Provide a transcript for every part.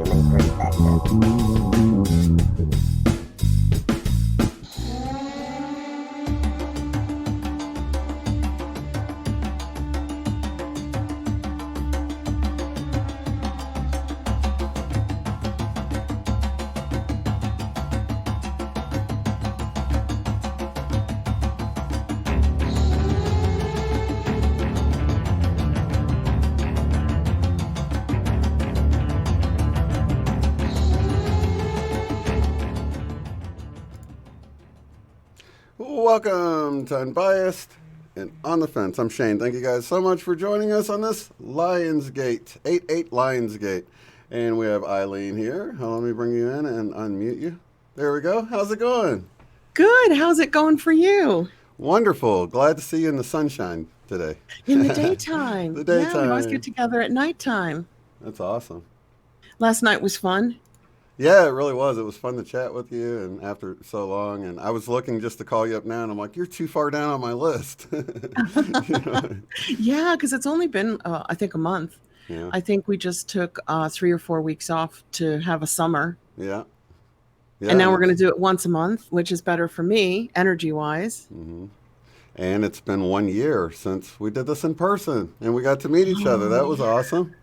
human perspective. Welcome to Unbiased and On the Fence. I'm Shane. Thank you guys so much for joining us on this Lionsgate, 8-8 Lionsgate. And we have Eileen here. Let me bring you in and unmute you. There we go. How's it going? Good. How's it going for you? Wonderful. Glad to see you in the sunshine today. In the daytime. The daytime. Yeah, we always get together at nighttime. That's awesome. Last night was fun. Yeah, it really was. It was fun to chat with you, and after so long, and I was looking just to call you up now, and I'm like, you're too far down on my list. Yeah, because it's only been, I think, a month. Yeah. I think we just took 3 or 4 weeks off to have a summer. Yeah. And now we're going to do it once a month, which is better for me, energy-wise. Mm-hmm. And it's been 1 year since we did this in person, and we got to meet each other. That was awesome.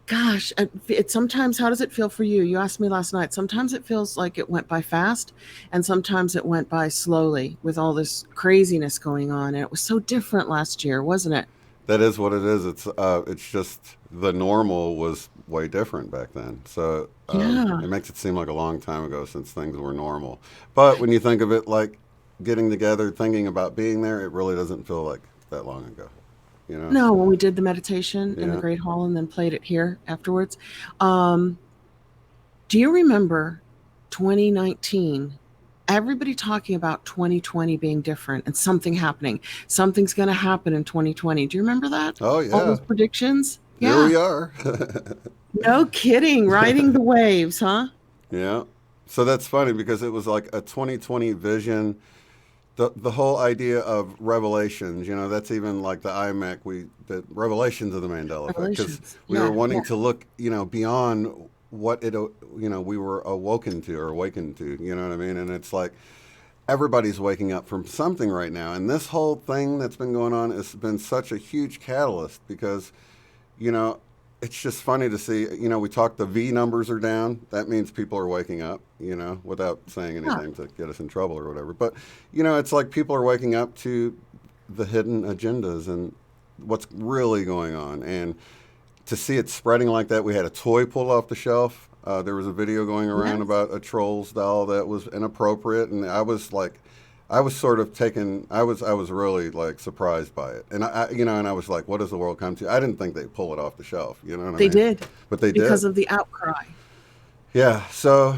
Gosh, it sometimes, how does it feel for you? You asked me last night. Sometimes it feels like it went by fast, and sometimes it went by slowly with all this craziness going on. And it was so different last year, wasn't it? That is what it is. It's just the normal was way different back then. So Yeah. It makes it seem like a long time ago since things were normal. But when you think of it like getting together, thinking about being there, it really doesn't feel like that long ago. You know? No, when we did the meditation in the Yeah. Great Hall and then played it here afterwards. Do you remember 2019? Everybody talking about 2020 being different and something happening. Something's going to happen in 2020. Do you remember that? Oh, All yeah. those predictions? Here we are. No kidding. Riding the waves, huh? Yeah. So that's funny because it was like a 2020 vision. The whole idea of revelations, that's even like the IMEC, the revelations of the Mandela effect, because Revelations. we were Yeah, wanting yeah. to look, beyond what we were awakened to, you know what I mean? And it's like everybody's waking up from something right now. And this whole thing that's been going on has been such a huge catalyst because, it's just funny to see, we talk the V numbers are down. That means people are waking up, without saying anything to get us in trouble or whatever. But, it's like people are waking up to the hidden agendas and what's really going on. And to see it spreading like that, we had a toy pulled off the shelf. There was a video going around Yes. about a Trolls doll that was inappropriate. And I was really like surprised by it. And and I was like, what does the world come to? I didn't think they'd pull it off the shelf. You know what I They mean? did. But they Because did. of the outcry. Yeah. So,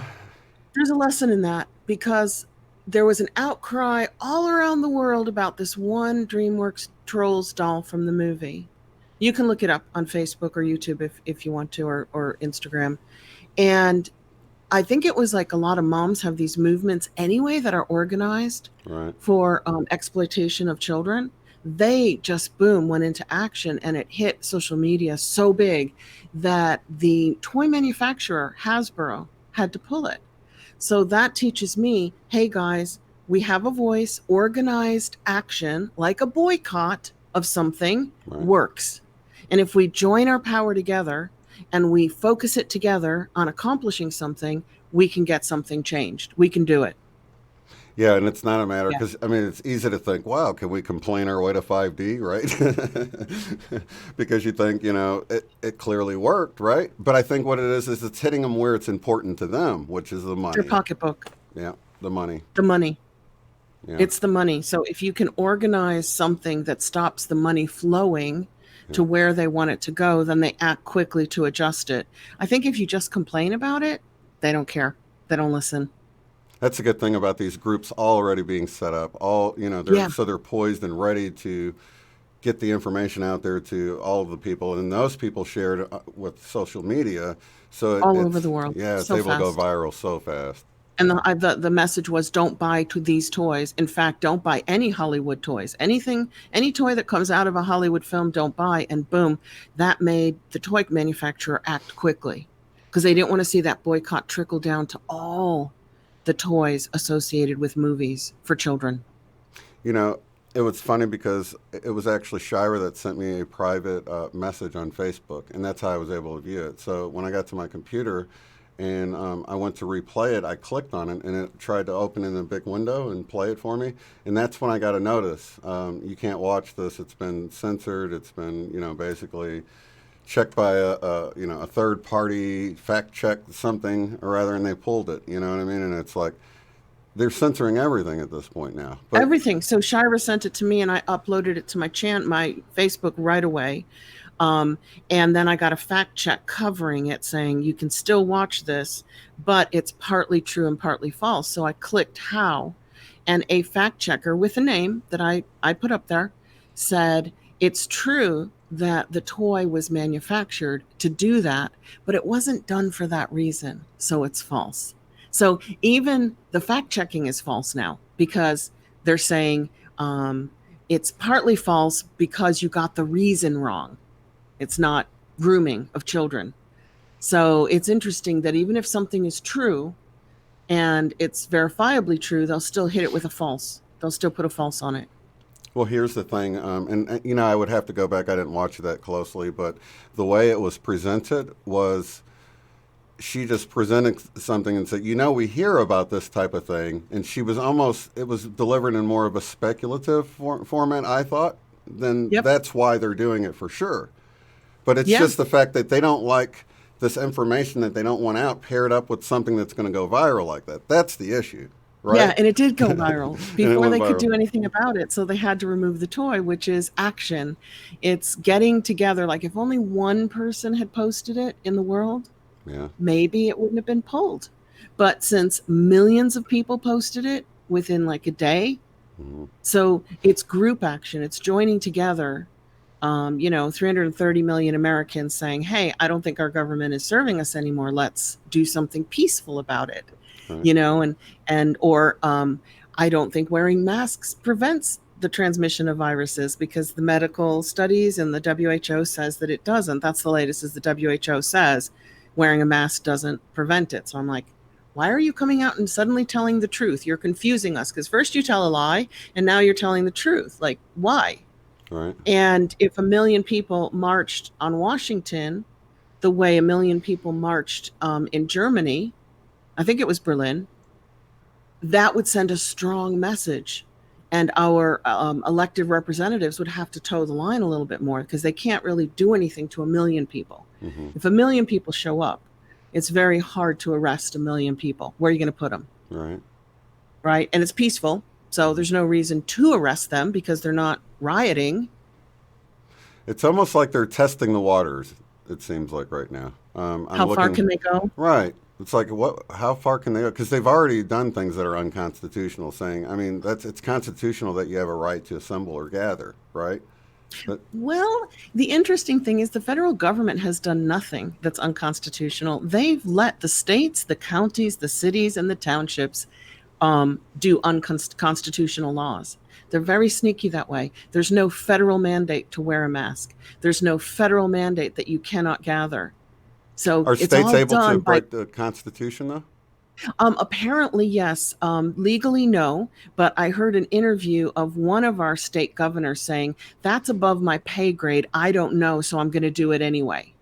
There's a lesson in that because there was an outcry all around the world about this one DreamWorks Trolls doll from the movie. You can look it up on Facebook or YouTube if you want to, or Instagram. And I think it was like a lot of moms have these movements anyway that are organized right. for exploitation of children. They just, boom, went into action, and it hit social media so big that the toy manufacturer, Hasbro, had to pull it. So that teaches me, hey guys, we have a voice. Organized action, like a boycott of something, Right. works. And if we join our power together and we focus it together on accomplishing something, we can get something changed. We can do it. Yeah, and it's not a matter, Yeah. because, it's easy to think, wow, can we complain our way to 5D, right? Because you think, it clearly worked, right? But I think what it is it's hitting them where it's important to them, which is the money. Their pocketbook, Yeah, the money. the money. Yeah. It's the money. So if you can organize something that stops the money flowing to where they want it to go, then they act quickly to adjust it. I think if you just complain about it, they don't care. They don't listen. That's a good thing about these groups already being set up. So they're poised and ready to get the information out there to all of the people, and those people share it with social media. So All it's over the world. Yeah, it's So able to go fast. viral so fast. And the message was, don't buy these toys. In fact, don't buy any Hollywood toys. Any toy that comes out of a Hollywood film, don't buy. And boom, that made the toy manufacturer act quickly. because they didn't want to see that boycott trickle down to all the toys associated with movies for children. You know, it was funny because it was actually Shira that sent me a private message on Facebook, and that's how I was able to view it. So when I got to my computer and I went to replay it, I clicked on it, and it tried to open in a big window and play it for me. And that's when I got a notice. You can't watch this. It's been censored. It's been, basically checked by a third party, fact check something or other, and they pulled it. You know what I mean? And it's like, they're censoring everything at this point now. But Everything. So Shira sent it to me, and I uploaded it to my my Facebook right away. And then I got a fact check covering it, saying you can still watch this, but it's partly true and partly false. So I clicked how, and a fact checker with a name that I put up there said it's true that the toy was manufactured to do that, but it wasn't done for that reason. So it's false. So even the fact checking is false now, because they're saying it's partly false because you got the reason wrong. It's not grooming of children. So it's interesting that even if something is true and it's verifiably true, they'll still hit it with a false. They'll still put a false on it. well, here's the thing, and I would have to go back. I didn't watch it that closely, but the way it was presented was, she just presented something and said, we hear about this type of thing. And it was delivered in more of a speculative format, I thought. Then That's why they're doing it for sure. But it's just the fact that they don't like this information that they don't want out paired up with something that's going to go viral like that. That's the issue, right? Yeah, and it did go viral before they could viral. do anything about it. So they had to remove the toy, which is action. It's getting together. Like if only one person had posted it in the world, maybe it wouldn't have been pulled. But since millions of people posted it within like a day, so it's group action. It's joining together. 330 million Americans saying, hey, I don't think our government is serving us anymore. Let's do something peaceful about it. Right. Or I don't think wearing masks prevents the transmission of viruses, because the medical studies and the WHO says that it doesn't. That's the latest, is the WHO says wearing a mask doesn't prevent it. So I'm like, why are you coming out and suddenly telling the truth? You're confusing us, because first you tell a lie and now you're telling the truth. Like, why? Right. And if 1 million people marched on Washington the way 1 million people marched in Germany, I think it was Berlin, that would send a strong message. And our elected representatives would have to toe the line a little bit more, because they can't really do anything to 1 million people. If 1 million people show up, it's very hard to arrest 1 million people. Where are you going to put them? Right. Right. And it's peaceful. So there's no reason to arrest them because they're not rioting. It's almost like they're testing the waters, it seems like right now. How far can they go? Right. It's like, how far can they go? Because they've already done things that are unconstitutional, saying, it's constitutional that you have a right to assemble or gather, right? Well, the interesting thing is the federal government has done nothing that's unconstitutional. They've let the states, the counties, the cities, and the townships do unconstitutional laws. They're very sneaky that way. There's no federal mandate to wear a mask. There's no federal mandate that you cannot gather. So are it's states all able done to by, break the Constitution, though? apparently, yes. Legally, no. But I heard an interview of one of our state governors saying, that's above my pay grade. I don't know, so I'm going to do it anyway.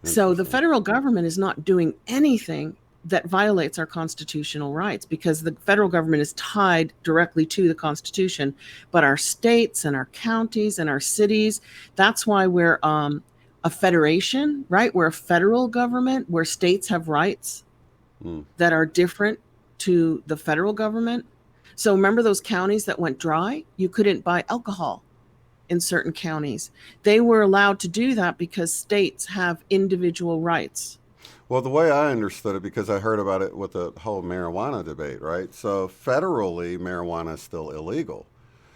So the federal government is not doing anything that violates our constitutional rights, because the federal government is tied directly to the Constitution. But our states and our counties and our cities, that's why we're a federation, right? We're a federal government where states have rights that are different to the federal government. So remember those counties that went dry? You couldn't buy alcohol in certain counties. They were allowed to do that because states have individual rights. Well, the way I understood it, because I heard about it with the whole marijuana debate, right? So federally, marijuana is still illegal.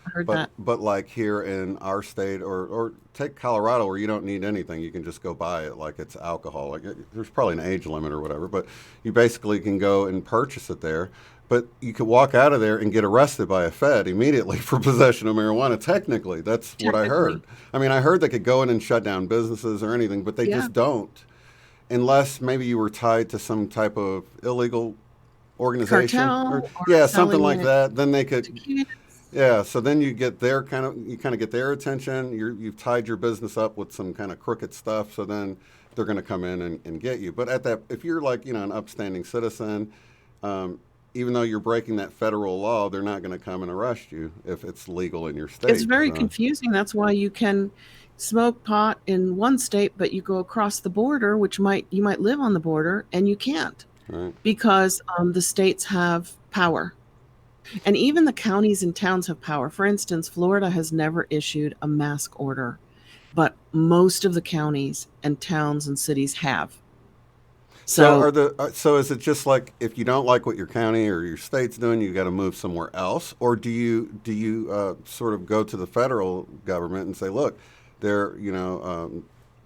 I heard that. But like here in our state, or take Colorado, where you don't need anything, you can just go buy it like it's alcohol. Like there's probably an age limit or whatever, but you basically can go and purchase it there. But you could walk out of there and get arrested by a Fed immediately for possession of marijuana. Technically, that's what I heard. I mean, I heard they could go in and shut down businesses or anything, but they just don't. unless maybe you were tied to some type of illegal organization or Cartel or yeah, something selling like it that, then they to could kids. yeah, so then you kind of get their attention. You've tied your business up with some kind of crooked stuff, so then they're going to come in and get you. But at that, if you're like an upstanding citizen, um, even though you're breaking that federal law, they're not going to come and arrest you if it's legal in your It's state. very confusing. That's why you can smoke pot in one state, but you go across the border, which you might live on the border, and you can't Right. because the states have power. And even the counties and towns have power. For instance, Florida has never issued a mask order, but most of the counties and towns and cities have. So So, so is it just like if you don't like what your county or your state's doing, you got to move somewhere else, or do you sort of go to the federal government and say, look, they're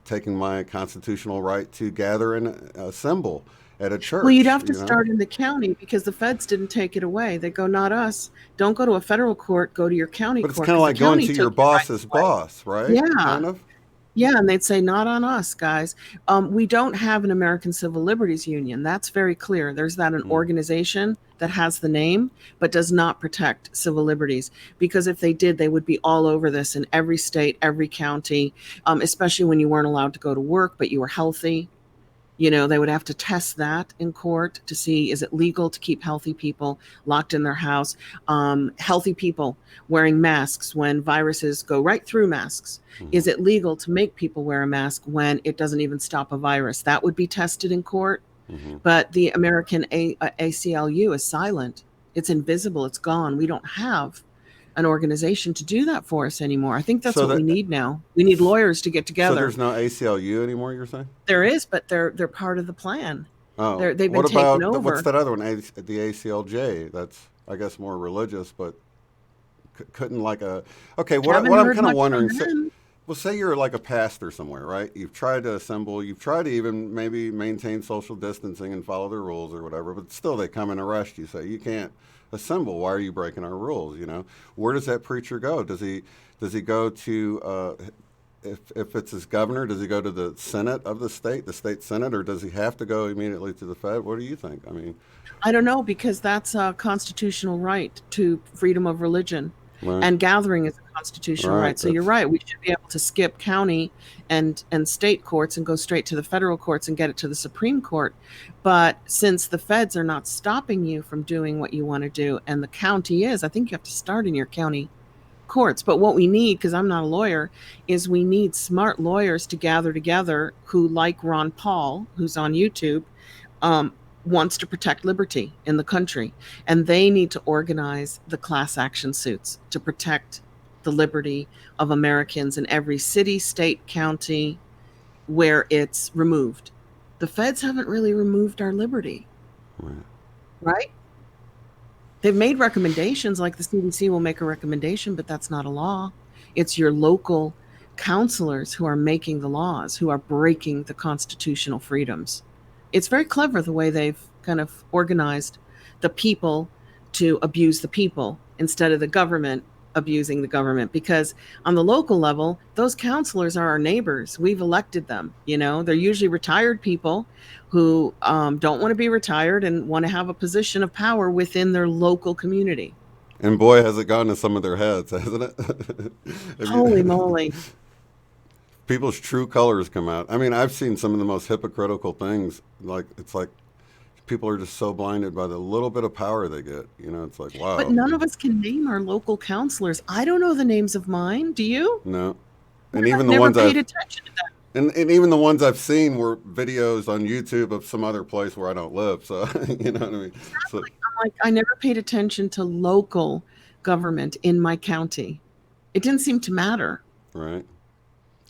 taking my constitutional right to gather and assemble at a well, you'd church, have to start in the county because the feds didn't take it away. They go, not us. Don't go to a federal court, go to your county But it's court kind of because the like going county to your took your rights boss's away. boss, right? Yeah. Kind of. Yeah, and they'd say, not on us, guys. We don't have an American Civil Liberties Union. That's very clear. There's that an Mm. organization that has the name, but does not protect civil liberties. Because if they did, they would be all over this in every state, every county, especially when you weren't allowed to go to work, but you were healthy. They would have to test that in court to see, is it legal to keep healthy people locked in their house? Healthy people wearing masks when viruses go right through masks. Mhm. Is it legal to make people wear a mask when it doesn't even stop a virus? That would be tested in court. Mhm. But the American ACLU is silent. It's invisible. It's gone. We don't have an organization to do that for us anymore. I think that's So what we that need now. We need lawyers to get so together. there's no ACLU anymore. You're saying? There is, but they're part of the plan. Oh, They've been what taken about what's over. that other one? The ACLJ. That's I guess more religious, but couldn't like a okay. Haven't What I'm heard kind of much from wondering. them. Well, say you're like a pastor somewhere, right? You've tried to assemble, you've tried to even maybe maintain social distancing and follow the rules or whatever, but still they come and arrest you. Say you can't assemble. Why are you breaking our rules? Where does that preacher go? Does he go to if it's his governor? Does he go to the Senate of the state Senate, or does he have to go immediately to the Fed? What do you think? I mean, I don't know because that's a constitutional right to freedom of religion, right, and gathering is a constitutional right. right. So you're right. We should be able to skip county and state courts and go straight to the federal courts and get it to the Supreme Court. But since the feds are not stopping you from doing what you want to do, and the county is, I think you have to start in your county courts. But what we need, because I'm not a lawyer, is we need smart lawyers to gather together who, like Ron Paul, who's on YouTube, um, wants to protect liberty in the country. And they need to organize the class action suits to protect the liberty of Americans in every city, state, county where it's removed. The feds haven't really removed our liberty, Right. right? They've made recommendations, like the CDC will make a recommendation, but that's not a law. It's your local counselors who are making the laws, who are breaking the constitutional freedoms. It's very clever the way they've kind of organized the people to abuse the people instead of the government abusing the government. Because on the local level, those counselors are our neighbors. We've elected them. They're usually retired people who don't want to be retired and want to have a position of power within their local community. And boy, has it gone to some of their heads, hasn't it? Holy moly. People's true colors come out. I mean, I've seen some of the most hypocritical things. Like it's like people are just so blinded by the little bit of power they get. It's like wow. But none of us can name our local counselors. I don't know the names of mine. Do you? No, and I've even the never ones paid attention to that. and even the ones I've seen were videos on YouTube of some other place where I don't live. So you know what I mean. So I'm like, I never paid attention to local government in my county. It didn't seem to matter, right,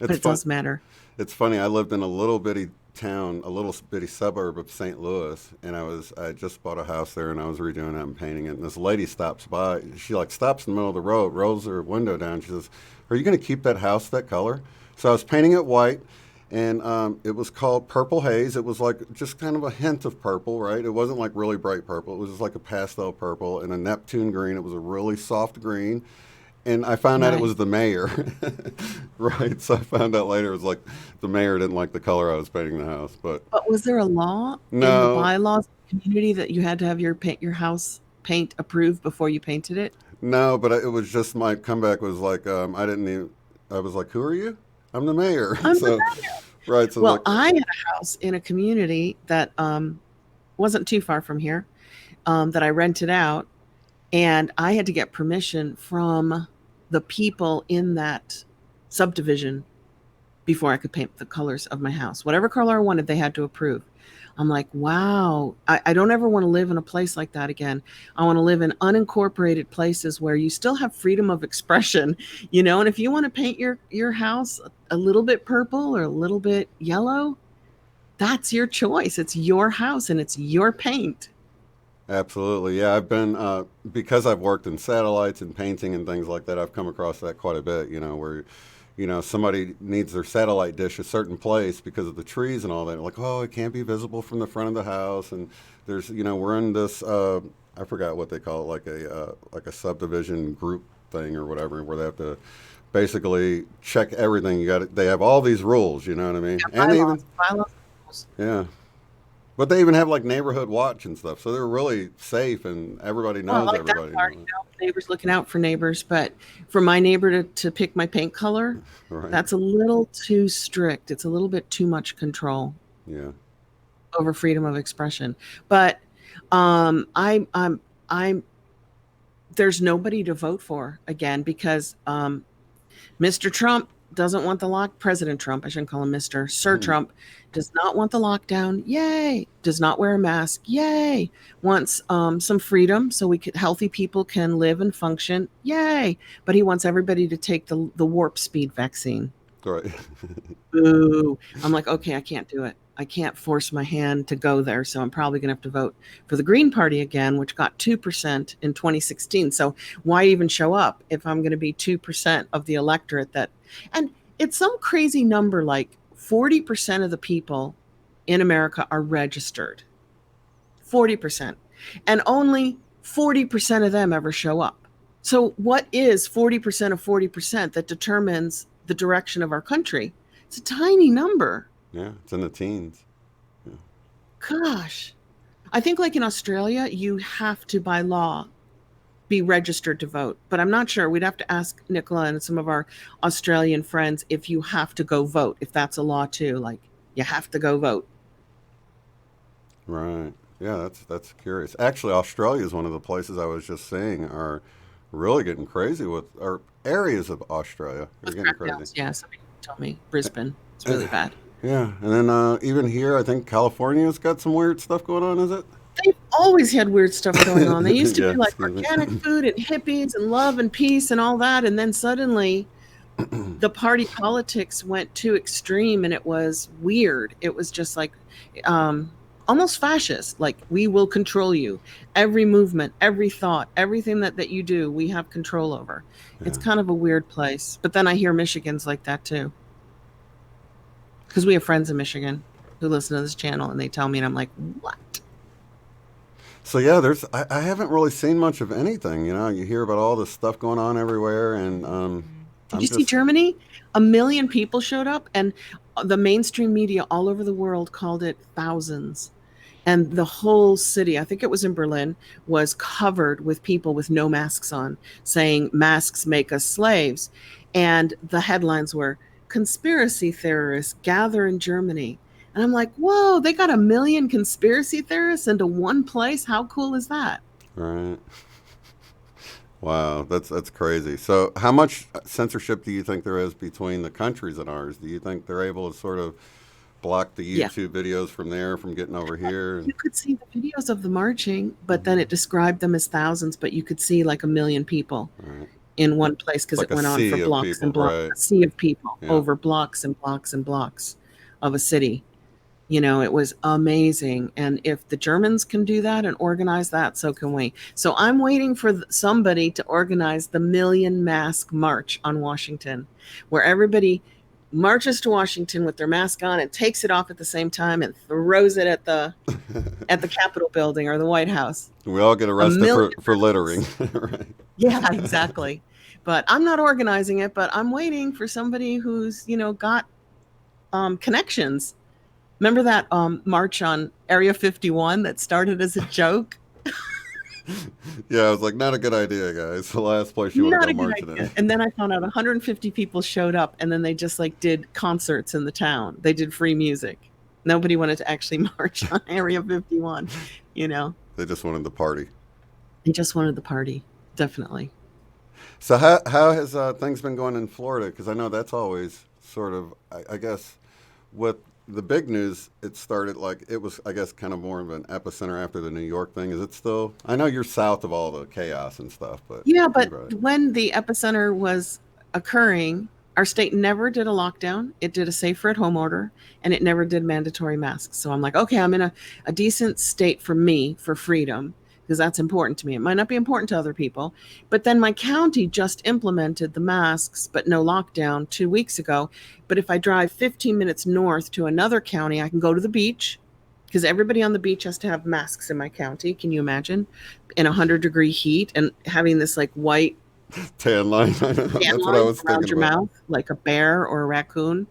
but it's it fun. does matter. It's funny. I lived in a little bitty town, a little bitty suburb of St. Louis, and I just bought a house there, and I was redoing it and painting it. And this lady stops by. She like stops in the middle of the road, rolls her window down. She says, "Are you going to keep that house that color?" So I was painting it white, and it was called Purple Haze. It was like just kind of a hint of purple, right? It wasn't like really bright purple. It was just like a pastel purple and a Neptune green. It was a really soft green. and I found out it Right. was the mayor. Right. So I found out later it was like the mayor didn't like the color I was painting the house. But But was there a law in the no, bylaws of the community that you had to have your house paint approved before you painted it? no, but it was just my comeback was like, I didn't even, I was like, who are you? I'm the mayor. I'm the So, right. So Well, like, I had a house in a community that wasn't too far from here that I rented out, and I had to get permission from the people in that subdivision before I could paint the colors of my house. Whatever color I wanted, they had to approve. I'm like, wow, I don't ever want to live in a place like that again. I want to live in unincorporated places where you still have freedom of expression, and if you want to paint your house a little bit purple or a little bit yellow, that's your choice. It's your house and it's your paint. absolutely. Yeah. I've been, because I've worked in satellites and painting and things like that, I've come across that quite a bit, where, somebody needs their satellite dish a certain place because of the trees and all that. Like, oh, it can't be visible from the front of the house. And there's, we're in this, I forgot what they call it, like a subdivision group thing or whatever, where they have to basically check everything. They have all these rules, you know what I mean? Yeah, And they even, bylaws. yeah. But they even have like neighborhood watch and stuff. So they're really safe and everybody Well, I knows like that everybody. part, neighbors looking out for neighbors. But for my neighbor to pick my paint color, Right. that's a little too strict. It's a little bit too much control Yeah. over freedom of expression. But I'm there's nobody to vote for again because Mr. Trump doesn't want the President Trump, I shouldn't call him Mr. Sir Trump, does not want the lockdown. Yay. Does not wear a mask. Yay. Wants some freedom so healthy people can live and function. Yay. But he wants everybody to take the warp speed vaccine. Right. Boo. I'm like, okay, I can't do it. I can't force my hand to go there. So I'm probably going to have to vote for the Green Party again, which got 2% in 2016. So why even show up if I'm going to be 2% of the electorate and it's some crazy number like 40% of the people in America are registered. 40%. And only 40% of them ever show up. So what is 40% of 40% that determines the direction of our country? It's a tiny number. Yeah. It's in the teens. Gosh. I think like in Australia, you have to by law be registered to vote. But I'm not sure. We'd have to ask Nicola and some of our Australian friends if you have to go vote, if that's a law too. Like you have to go vote. Right. Yeah, that's curious. Actually, Australia is one of the places I was just saying are really getting crazy with, or areas of Australia are getting crazy. Yeah, somebody told me Brisbane. It's really bad. Yeah, and then even here, I think California's got some weird stuff going on. Is it? They've always had weird stuff going on. They used to Yeah, be like excuse me. organic food and hippies and love and peace and all that. And then suddenly the party politics went too extreme and it was weird. It was just like almost fascist. Like we will control you. Every movement, every thought, everything that you do, we have control over. It's Yeah. kind of a weird place. But then I hear Michigan's like that too. Because we have friends in Michigan who listen to this channel and they tell me and I'm like, what? So yeah, I haven't really seen much of anything. You hear about all this stuff going on everywhere, and Did you see Germany? 1 million people showed up, and the mainstream media all over the world called it thousands. And the whole city, I think it was in Berlin, was covered with people with no masks on, saying masks make us slaves. And the headlines were conspiracy theorists gather in Germany. And I'm like, whoa, they got 1 million conspiracy theorists into one place. How cool is that? Right. Wow, that's crazy. So, how much censorship do you think there is between the countries and ours? Do you think they're able to sort of block the Yeah. YouTube videos from there from getting over here? You could see the videos of the marching, but then it described them as thousands, but you could see like 1 million people Right. in one place because Like it a went on sea for of blocks people, and blocks, right. a sea of people Yeah. over blocks and blocks and blocks of a city. It was amazing. And if the Germans can do that and organize that, so can we. So I'm waiting for somebody to organize the 1 million mask march on Washington, where everybody marches to Washington with their mask on and takes it off at the same time and throws it at the Capitol building or the White House. We all get arrested million for littering. Right. Yeah, exactly. But I'm not organizing it, but I'm waiting for somebody who's, got connections. Remember that march on Area 51 that started as a joke? Yeah, I was like, not a good idea, guys. The last place you want to Not go a good marching idea. in. And then I found out 150 people showed up, and then they just like did concerts in the town. They did free music. Nobody wanted to actually march on Area 51, you know. They just wanted the party. They just wanted the party, definitely. So how has things been going in Florida? Because I know that's always sort of, I guess, with the big news, it started like it was, I guess, kind of more of an epicenter after the New York thing. Is it still? I know you're south of all the chaos and stuff, but Yeah, but right. when the epicenter was occurring, our state never did a lockdown. It did a safer at home order, and it never did mandatory masks. So I'm like, okay, I'm in a decent state for me for freedom, because that's important to me. It might not be important to other people. But then my county just implemented the masks, but no lockdown 2 weeks ago. But if I drive 15 minutes north to another county, I can go to the beach, because everybody on the beach has to have masks in my county. Can you imagine? In 100-degree heat and having this like white Tan line. tan That's what I line was around thinking your about. mouth like a bear or a raccoon.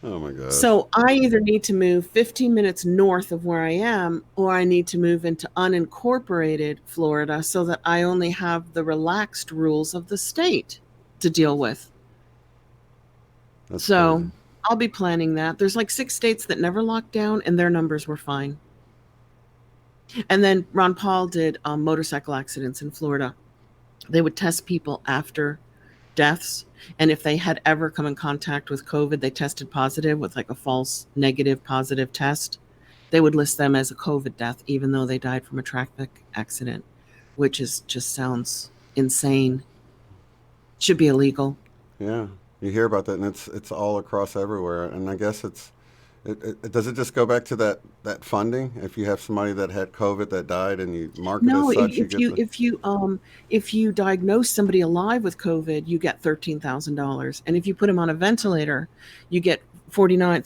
Oh my gosh. So I either need to move 15 minutes north of where I am, or I need to move into unincorporated Florida so that I only have the relaxed rules of the state to deal with. That's So crazy. I'll be planning that. There's like 6 states that never locked down, and their numbers were fine. And then Ron Paul did motorcycle accidents in Florida. They would test people after deaths. And if they had ever come in contact with COVID, they tested positive with like a false negative positive test. They would list them as a COVID death, even though they died from a traffic accident, which is just sounds insane. Should be illegal. Yeah, you hear about that, and it's all across everywhere. And I guess does it just go back to that funding? If you have somebody that had COVID that died and you mark it as No, such, you get the if you diagnose somebody alive with COVID, you get $13,000, and if you put them on a ventilator, you get $39,000,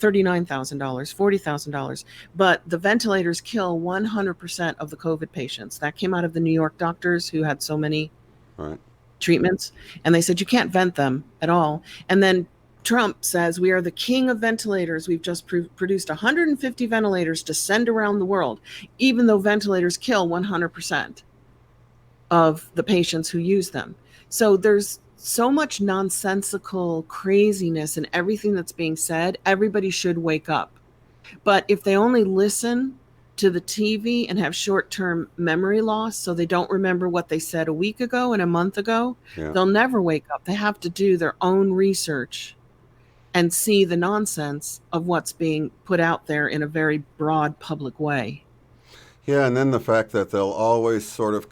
$40,000. But the ventilators kill 100% of the COVID patients. That came out of the New York doctors who had so many right. treatments, and they said you can't vent them at all. And then Trump says we are the king of ventilators. We've just produced 150 ventilators to send around the world, even though ventilators kill 100% of the patients who use them. So there's so much nonsensical craziness in everything that's being said. Everybody should wake up. But if they only listen to the TV and have short-term memory loss, so they don't remember what they said a week ago and a month ago, Yeah. they'll never wake up. They have to do their own research and see the nonsense of what's being put out there in a very broad public way. Yeah, and then the fact that they'll always sort of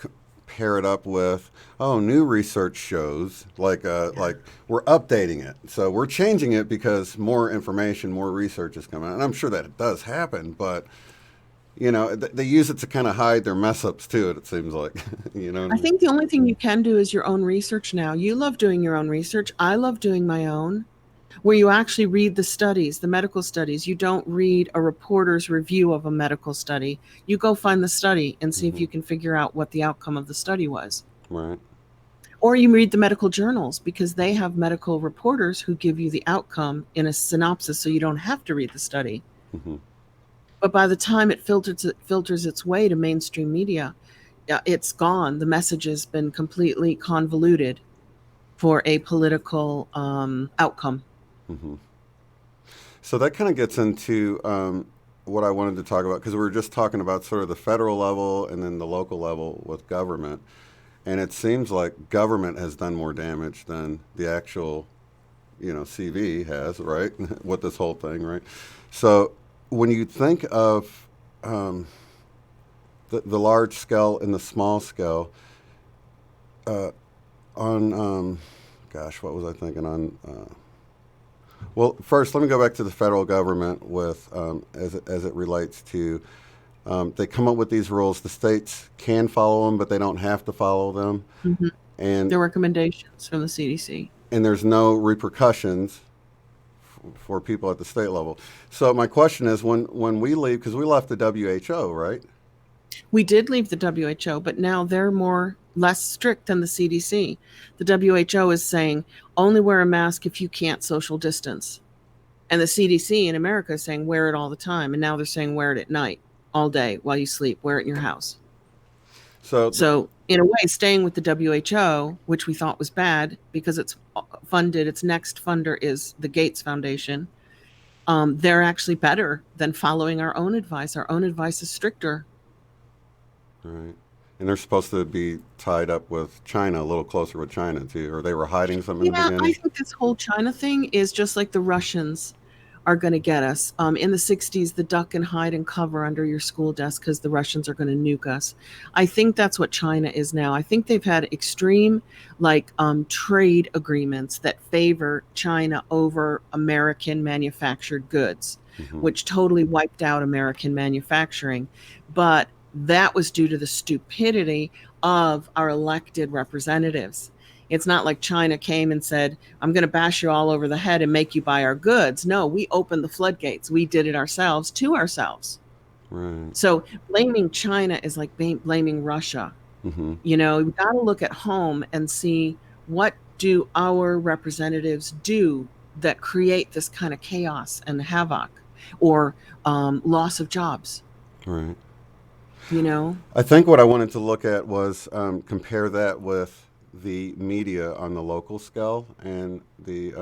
pair it up with, oh, new research shows, like we're updating it. So we're changing it because more information, more research is coming out. And I'm sure that it does happen, but they use it to kind of hide their mess ups too, it seems like. I think the only thing you can do is your own research now. You love doing your own research. I love doing my own, where you actually read the studies, the medical studies. You don't read a reporter's review of a medical study. You go find the study and see if you can figure out what the outcome of the study was. Right. Or you read the medical journals, because they have medical reporters who give you the outcome in a synopsis, so you don't have to read the study. Mm-hmm. But by the time it filters its way to mainstream media, it's gone. The message has been completely convoluted for a political outcome. Mm-hmm. So that kind of gets into what I wanted to talk about, because we were just talking about sort of the federal level and then the local level with government. And it seems like government has done more damage than the actual, CV has, right? With this whole thing, right? So when you think of the large scale and the small scale, what was I thinking on? Well, first, let me go back to the federal government with as it relates to they come up with these rules. The states can follow them, but they don't have to follow them, Mm-hmm. and The recommendations from the CDC. there's no repercussions for people at the state level. So my question is, when we leave, because we left the WHO, right? We did leave the WHO, but now they're less strict than the CDC. The WHO is saying only wear a mask if you can't social distance. And the CDC in America is saying wear it all the time. And now they're saying wear it at night, all day while you sleep, wear it in your house. So, So, in a way, staying with the WHO, which we thought was bad because its next funder is the Gates Foundation, they're actually better than following our own advice. Our own advice is stricter. right. And they're supposed to be tied up with China, a little closer with China too, or they were hiding something in the Yeah, I beginning. think this whole China thing is just like the Russians are going to get us. In the 60s, the duck and hide and cover under your school desk because the Russians are going to nuke us. I think that's what China is now. I think they've had extreme trade agreements that favor China over American manufactured goods, Hmm. which totally wiped out American manufacturing. But that was due to the stupidity of our elected representatives. It's not like China came and said, I'm going to bash you all over the head and make you buy our goods. No, we opened the floodgates. We did it ourselves to ourselves. Right. So blaming China is like blaming Russia. Hmm. You've got to look at home and see what do our representatives do that create this kind of chaos and havoc or loss of jobs, Right. you know? I think what I wanted to look at was compare that with the media on the local scale and the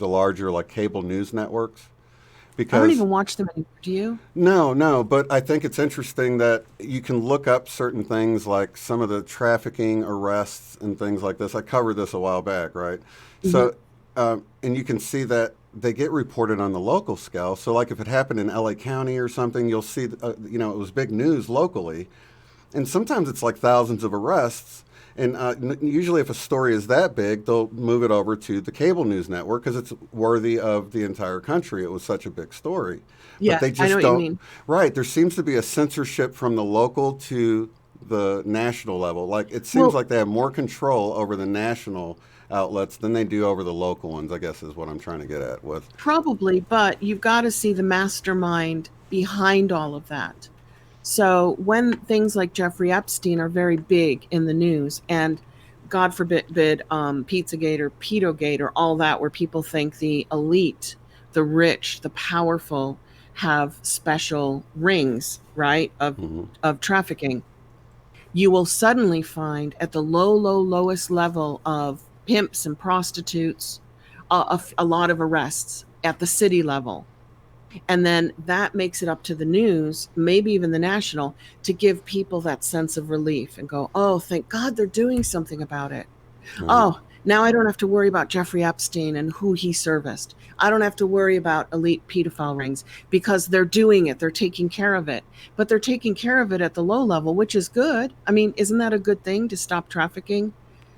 larger like cable news networks. I don't Because even watch them anymore. Do you? no, but I think it's interesting that you can look up certain things like some of the trafficking arrests and things like this. I covered this a while back, right? Mhm. So, and you can see that they get reported on the local scale. So, like if it happened in LA County or something, you'll see, it was big news locally. And sometimes it's like thousands of arrests. And usually, if a story is that big, they'll move it over to the cable news network because it's worthy of the entire country. It was such a big story. But Yeah, they I know just what you don't. mean. Right. There seems to be a censorship from the local to the national level. Like it seems Well, like they have more control over the national outlets than they do over the local ones, I guess is what I'm trying to get at with. probably, but you've got to see the mastermind behind all of that. So when things like Jeffrey Epstein are very big in the news, and God forbid, Pizzagate or Pedogate or all that, where people think the elite, the rich, the powerful have special rings, right, Hmm. of trafficking, you will suddenly find at the lowest level of pimps and prostitutes a lot of arrests at the city level. And then that makes it up to the news, maybe even the national, to give people that sense of relief and go, oh, thank God they're doing something about it. Right. Oh, now I don't have to worry about Jeffrey Epstein and who he serviced. I don't have to worry about elite pedophile rings because they're doing it. They're taking care of it. But they're taking care of it at the low level, which is good. I mean, isn't that a good thing to stop trafficking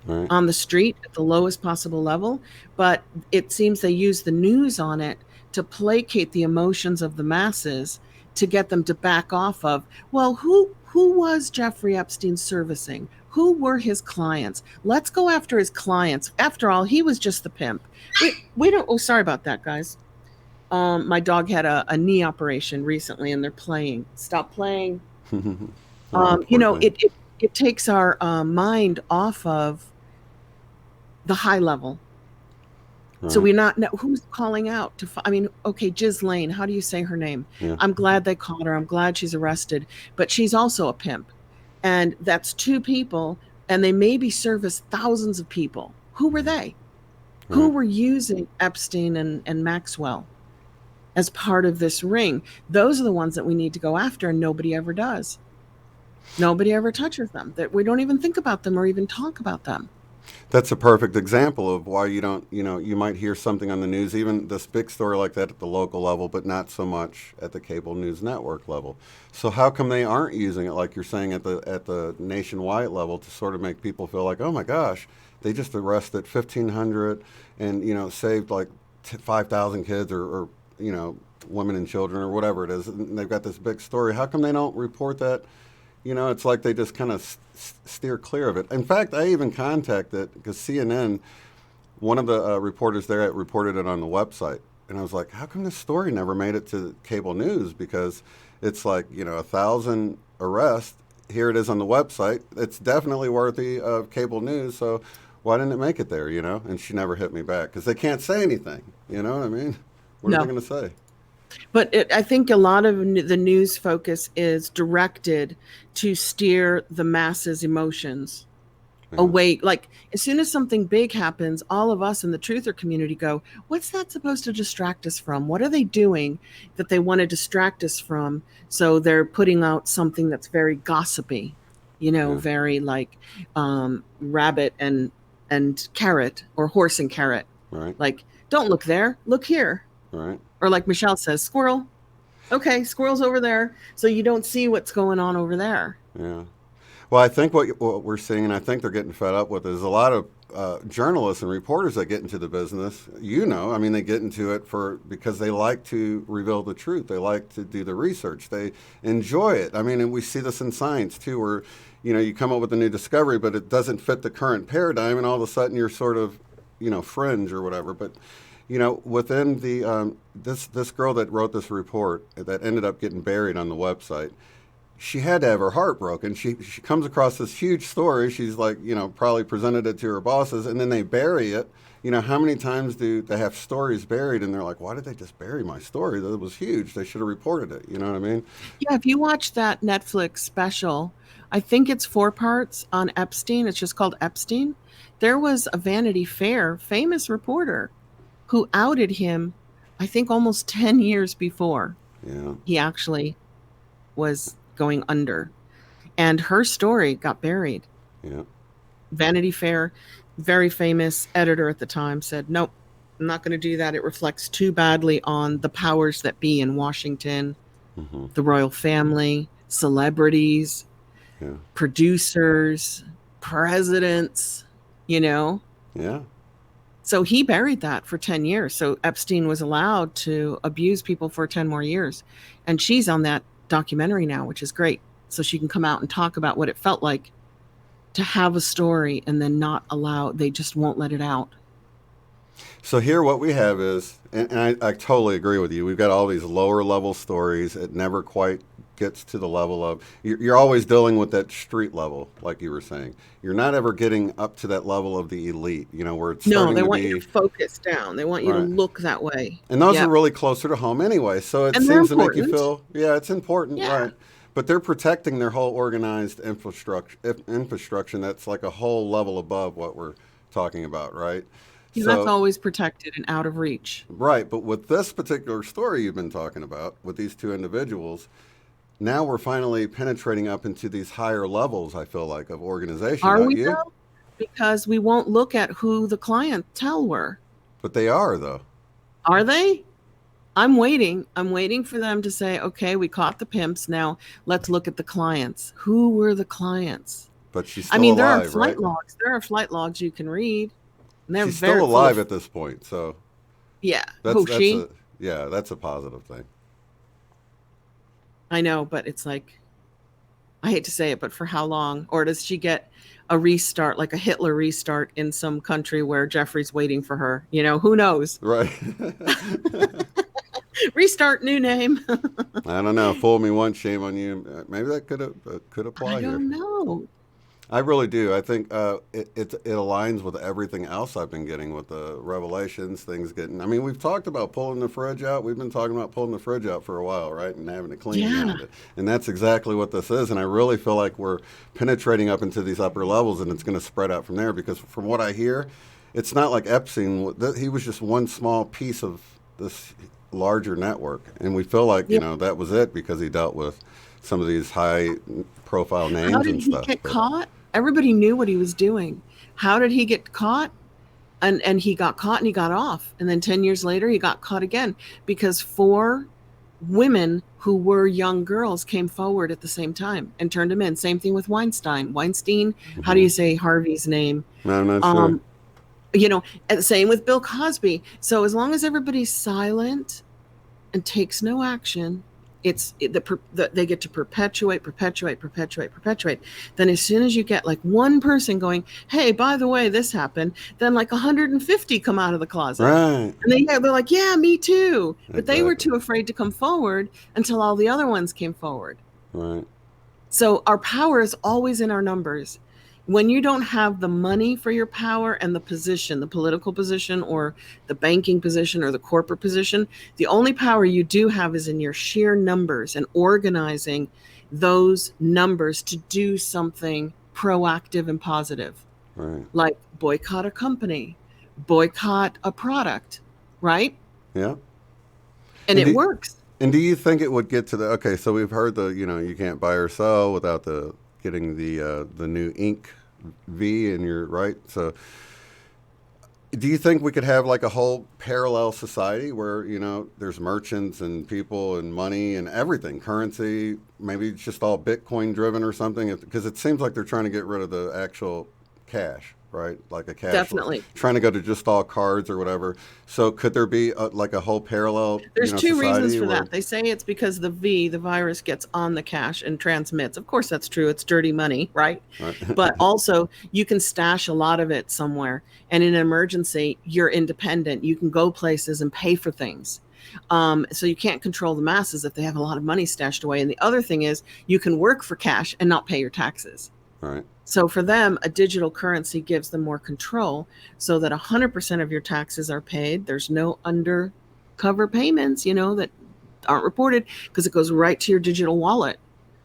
Right. on the street at the lowest possible level? But it seems they use the news on it to placate the emotions of the masses to get them to back off of, well, who was Jeffrey Epstein servicing? Who were his clients? Let's go after his clients. After all, he was just the pimp. We don't. Oh, sorry about that, guys. My dog had a knee operation recently, and they're playing. Stop playing. Oh, poor thing. It takes our mind off of the high level. So Right. we're not no, who's calling out to. I mean, okay, Ghislaine. How do you say her name? Yeah. I'm glad they caught her. I'm glad she's arrested, but she's also a pimp, and that's two people, and they maybe service thousands of people. Who were they? Who Right. were using Epstein and Maxwell as part of this ring? Those are the ones that we need to go after, and nobody ever does. Nobody ever touches them. That we don't even think about them or even talk about them. That's a perfect example of why you don't, you might hear something on the news, even this big story like that at the local level, but not so much at the cable news network level. So how come they aren't using it, like you're saying, at the nationwide level to sort of make people feel like, oh my gosh, they just arrested 1,500 and, saved like 5,000 kids or, women and children or whatever it is. And they've got this big story. How come they don't report that? It's like they just kind of steer clear of it. In fact, I even contacted, because CNN, one of the reporters there reported it on the website. and I was like, how come this story never made it to cable news? Because it's like, 1,000 arrests. Here it is on the website. It's definitely worthy of cable news. So why didn't it make it there? And she never hit me back because they can't say anything. You know what I mean? What are No. they going to say? But I think a lot of the news focus is directed to steer the masses' emotions away. Like as soon as something big happens, all of us in the truther community go, what's that supposed to distract us from? What are they doing that they want to distract us from? So they're putting out something that's very gossipy, very like rabbit and carrot, or horse and carrot. Right. Like, don't look there, look here. Right. Or like Michelle says, squirrel. Okay, squirrel's over there. So you don't see what's going on over there. Yeah. Well, I think what we're seeing, and I think they're getting fed up with, is a lot of journalists and reporters that get into the business. I mean, they get into it because they like to reveal the truth. They like to do the research. They enjoy it. I mean, and we see this in science too, where you come up with a new discovery, but it doesn't fit the current paradigm, and all of a sudden you're sort of fringe or whatever. But within the this girl that wrote this report that ended up getting buried on the website, she had to have her heart broken. She comes across this huge story. She's like, probably presented it to her bosses, and then they bury it. How many times do they have stories buried, and they're like, why did they just bury my story? That was huge. They should have reported it. You know what I mean? Yeah, if you watch that Netflix special, I think it's 4 parts on Epstein. It's just called Epstein. There was a Vanity Fair famous reporter who outed him, I think almost 10 years before he actually was going under. And her story got buried. Yeah. Vanity Fair, very famous editor at the time, said, nope, I'm not going to do that. It reflects too badly on the powers that be in Washington, the royal family, celebrities, producers, presidents, Yeah. So he buried that for 10 years. So Epstein was allowed to abuse people for 10 more years. And she's on that documentary now, which is great. So she can come out and talk about what it felt like to have a story and then they just won't let it out. So here what we have is, and I totally agree with you, we've got all these lower level stories. It never quite gets to the level of, you're always dealing with that street level, like you were saying. You're not ever getting up to that level of the elite, where it's starting they to want be, you to focus down. They want you to look that way. And those are really closer to home anyway. So it seems to make you feel, it's important, right? But they're protecting their whole organized infrastructure that's like a whole level above what we're talking about, right? So that's always protected and out of reach. Right, but with this particular story you've been talking about, with these 2 individuals, now we're finally penetrating up into these higher levels, I feel like, of organization. Are we, though? Because we won't look at who the clientele were. But they are, though. Are they? I'm waiting. I'm waiting for them to say, okay, we caught the pimps. Now let's look at the clients. Who were the clients? But she's still alive, there are flight right? logs. There are flight logs you can read. And she's still alive at this point, so yeah. That's a positive thing. I know, but it's like, I hate to say it, but for how long? Or does she get a restart, like a Hitler restart in some country where Jeffrey's waiting for her? Who knows? Right. Restart, new name. I don't know. Fool me once, shame on you. Maybe that could apply here. I don't know. I really do. I think it aligns with everything else I've been getting with the revelations, things getting. I mean, we've talked about pulling the fridge out. We've been talking about pulling the fridge out for a while, right? And having to clean it. And that's exactly what this is. And I really feel like we're penetrating up into these upper levels, and it's going to spread out from there. Because from what I hear, it's not like Epstein. He was just one small piece of this larger network, and we feel like that was it because he dealt with some of these high-profile names and stuff. How did he get caught? Everybody knew what he was doing. How did he get caught? And he got caught and he got off. And then 10 years later, he got caught again because 4 women who were young girls came forward at the same time and turned him in. Same thing with Weinstein. How do you say Harvey's name? No, I'm not sure. And same with Bill Cosby. So as long as everybody's silent and takes no action, They get to perpetuate. Then as soon as you get like one person going, hey, by the way, this happened, then like 150 come out of the closet. Right. And they're like, yeah, me too. But they were Exactly. too afraid to come forward until all the other ones came forward. Right. So our power is always in our numbers. When you don't have the money for your power and the position, the political position or the banking position or the corporate position, the only power you do have is in your sheer numbers and organizing those numbers to do something proactive and positive, Right. like boycott a company, boycott a product, right? Yeah. And it works. And do you think it would get to the, okay, so we've heard you can't buy or sell without getting the new ink V in your, right? So do you think we could have like a whole parallel society where, there's merchants and people and money and everything, currency, maybe it's just all Bitcoin driven or something? Because it seems like they're trying to get rid of the actual cash, right? Like a cash. Definitely. Trying to go to just all cards or whatever. So could there be like a whole parallel? There's two reasons for where... that. They say it's because the virus gets on the cash and transmits. Of course, that's true. It's dirty money, right? But also, you can stash a lot of it somewhere. And in an emergency, you're independent. You can go places and pay for things. So you can't control the masses if they have a lot of money stashed away. And the other thing is, you can work for cash and not pay your taxes. Right. So for them, a digital currency gives them more control so that 100% of your taxes are paid. There's no undercover payments, that aren't reported because it goes right to your digital wallet.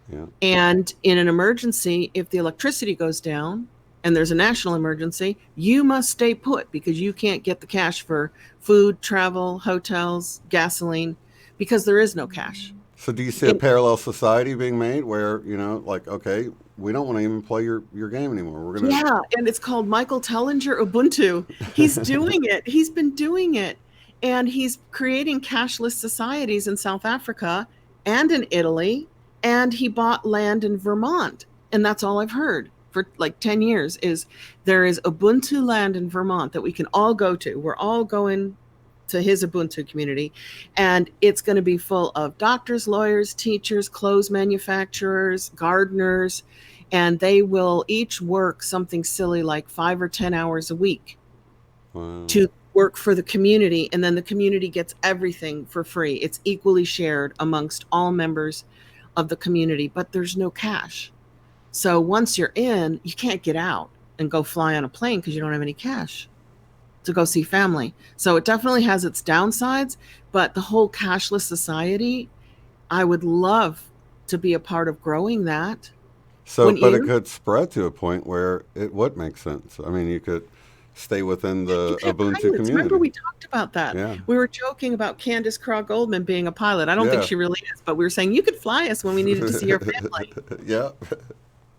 Yeah. And in an emergency, if the electricity goes down and there's a national emergency, you must stay put because you can't get the cash for food, travel, hotels, gasoline, because there is no cash. So do you see a parallel society being made where, like, okay, we don't want to even play your game anymore. We're gonna... Yeah, and it's called Michael Tellinger Ubuntu. He's doing it. He's been doing it. And he's creating cashless societies in South Africa and in Italy. And he bought land in Vermont. And that's all I've heard for like 10 years is there is Ubuntu land in Vermont that we can all go to. We're all going to his Ubuntu community. And it's going to be full of doctors, lawyers, teachers, clothes manufacturers, gardeners. And they will each work something silly like 5 or 10 hours a week to work for the community. And then the community gets everything for free. It's equally shared amongst all members of the community, but there's no cash. So once you're in, you can't get out and go fly on a plane because you don't have any cash to go see family. So it definitely has its downsides, but the whole cashless society, I would love to be a part of growing that. So, but it could spread to a point where it would make sense. I mean, you could stay within the Ubuntu community. Remember we talked about that. Yeah. We were joking about Candace Craw Goldman being a pilot. I don't think she really is, but we were saying you could fly us when we needed to see our family. Yeah.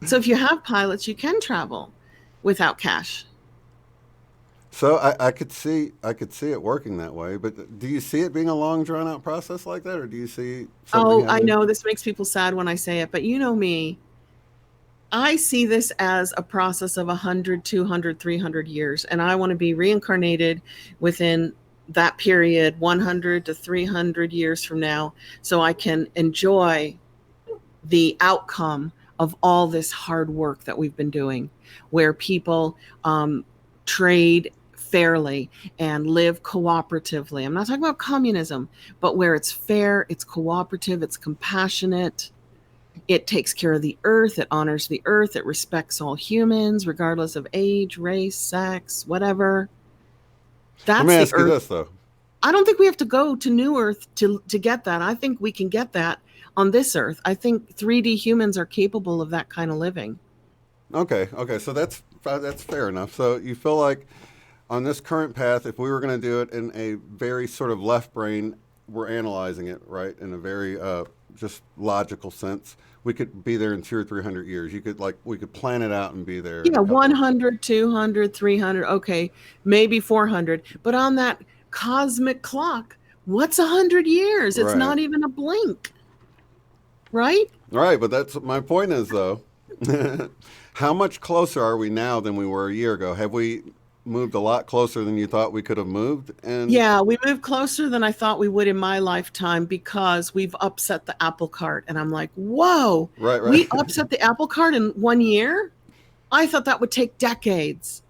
So if you have pilots, you can travel without cash. So I could see it working that way, but do you see it being a long, drawn out process like that, or do you see something I know this makes people sad when I say it, but you know me. I see this as a process of 100, 200, 300 years, and I want to be reincarnated within that period, 100 to 300 years from now, so I can enjoy the outcome of all this hard work that we've been doing, where people trade fairly and live cooperatively. I'm not talking about communism, but where it's fair, it's cooperative, it's compassionate. It takes care of the earth. It honors the earth. It respects all humans, regardless of age, race, sex, whatever. That's Let me ask you this, though. I don't think we have to go to New Earth to get that. I think we can get that on this earth. I think 3D humans are capable of that kind of living. Okay. So that's fair enough. So you feel like on this current path, if we were going to do it in a very sort of left brain, we're analyzing it, right, in a very just logical sense, we could be there in 200 or 300 years. We could plan it out and be there. Yeah, 100, 200, 300, okay, maybe 400. But on that cosmic clock, what's 100 years? It's not even a blink, right? Right, but that's my point is, though, how much closer are we now than we were a year ago? Have we moved a lot closer than you thought we could have moved. And Yeah, we moved closer than I thought we would in my lifetime because we've upset the apple cart. And I'm like, whoa, right, we right. upset the apple cart in 1 year? I thought that would take decades.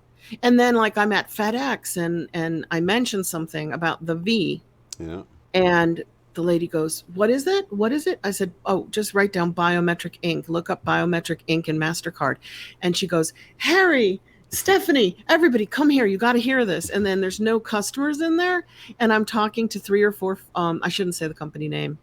And then like I'm at FedEx and I mentioned something about the V, Yeah. and the lady goes, "What is it? What is it?" I said, "Oh, just write down biometric ink. Look up biometric ink and MasterCard." And she goes, "Harry, Stephanie, everybody come here. You got to hear this." And then there's no customers in there. And I'm talking to three or four, I shouldn't say the company name,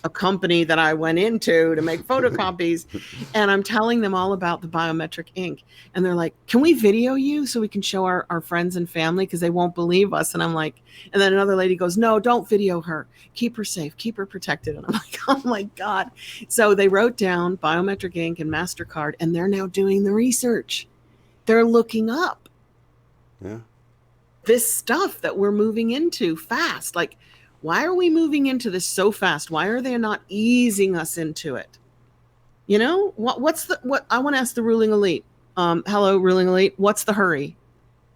a company that I went into to make photocopies. And I'm telling them all about the biometric ink. And they're like, "Can we video you so we can show our friends and family? Because they won't believe us." And I'm like, and then another lady goes, "No, don't video her. Keep her safe. Keep her protected." And I'm like, oh my God. So they wrote down biometric ink and MasterCard, and they're now doing the research. They're looking up Yeah. this stuff that we're moving into fast. Like, why are we moving into this so fast? Why are they not easing us into it? You know, what I want to ask the ruling elite. Hello, ruling elite. What's the hurry?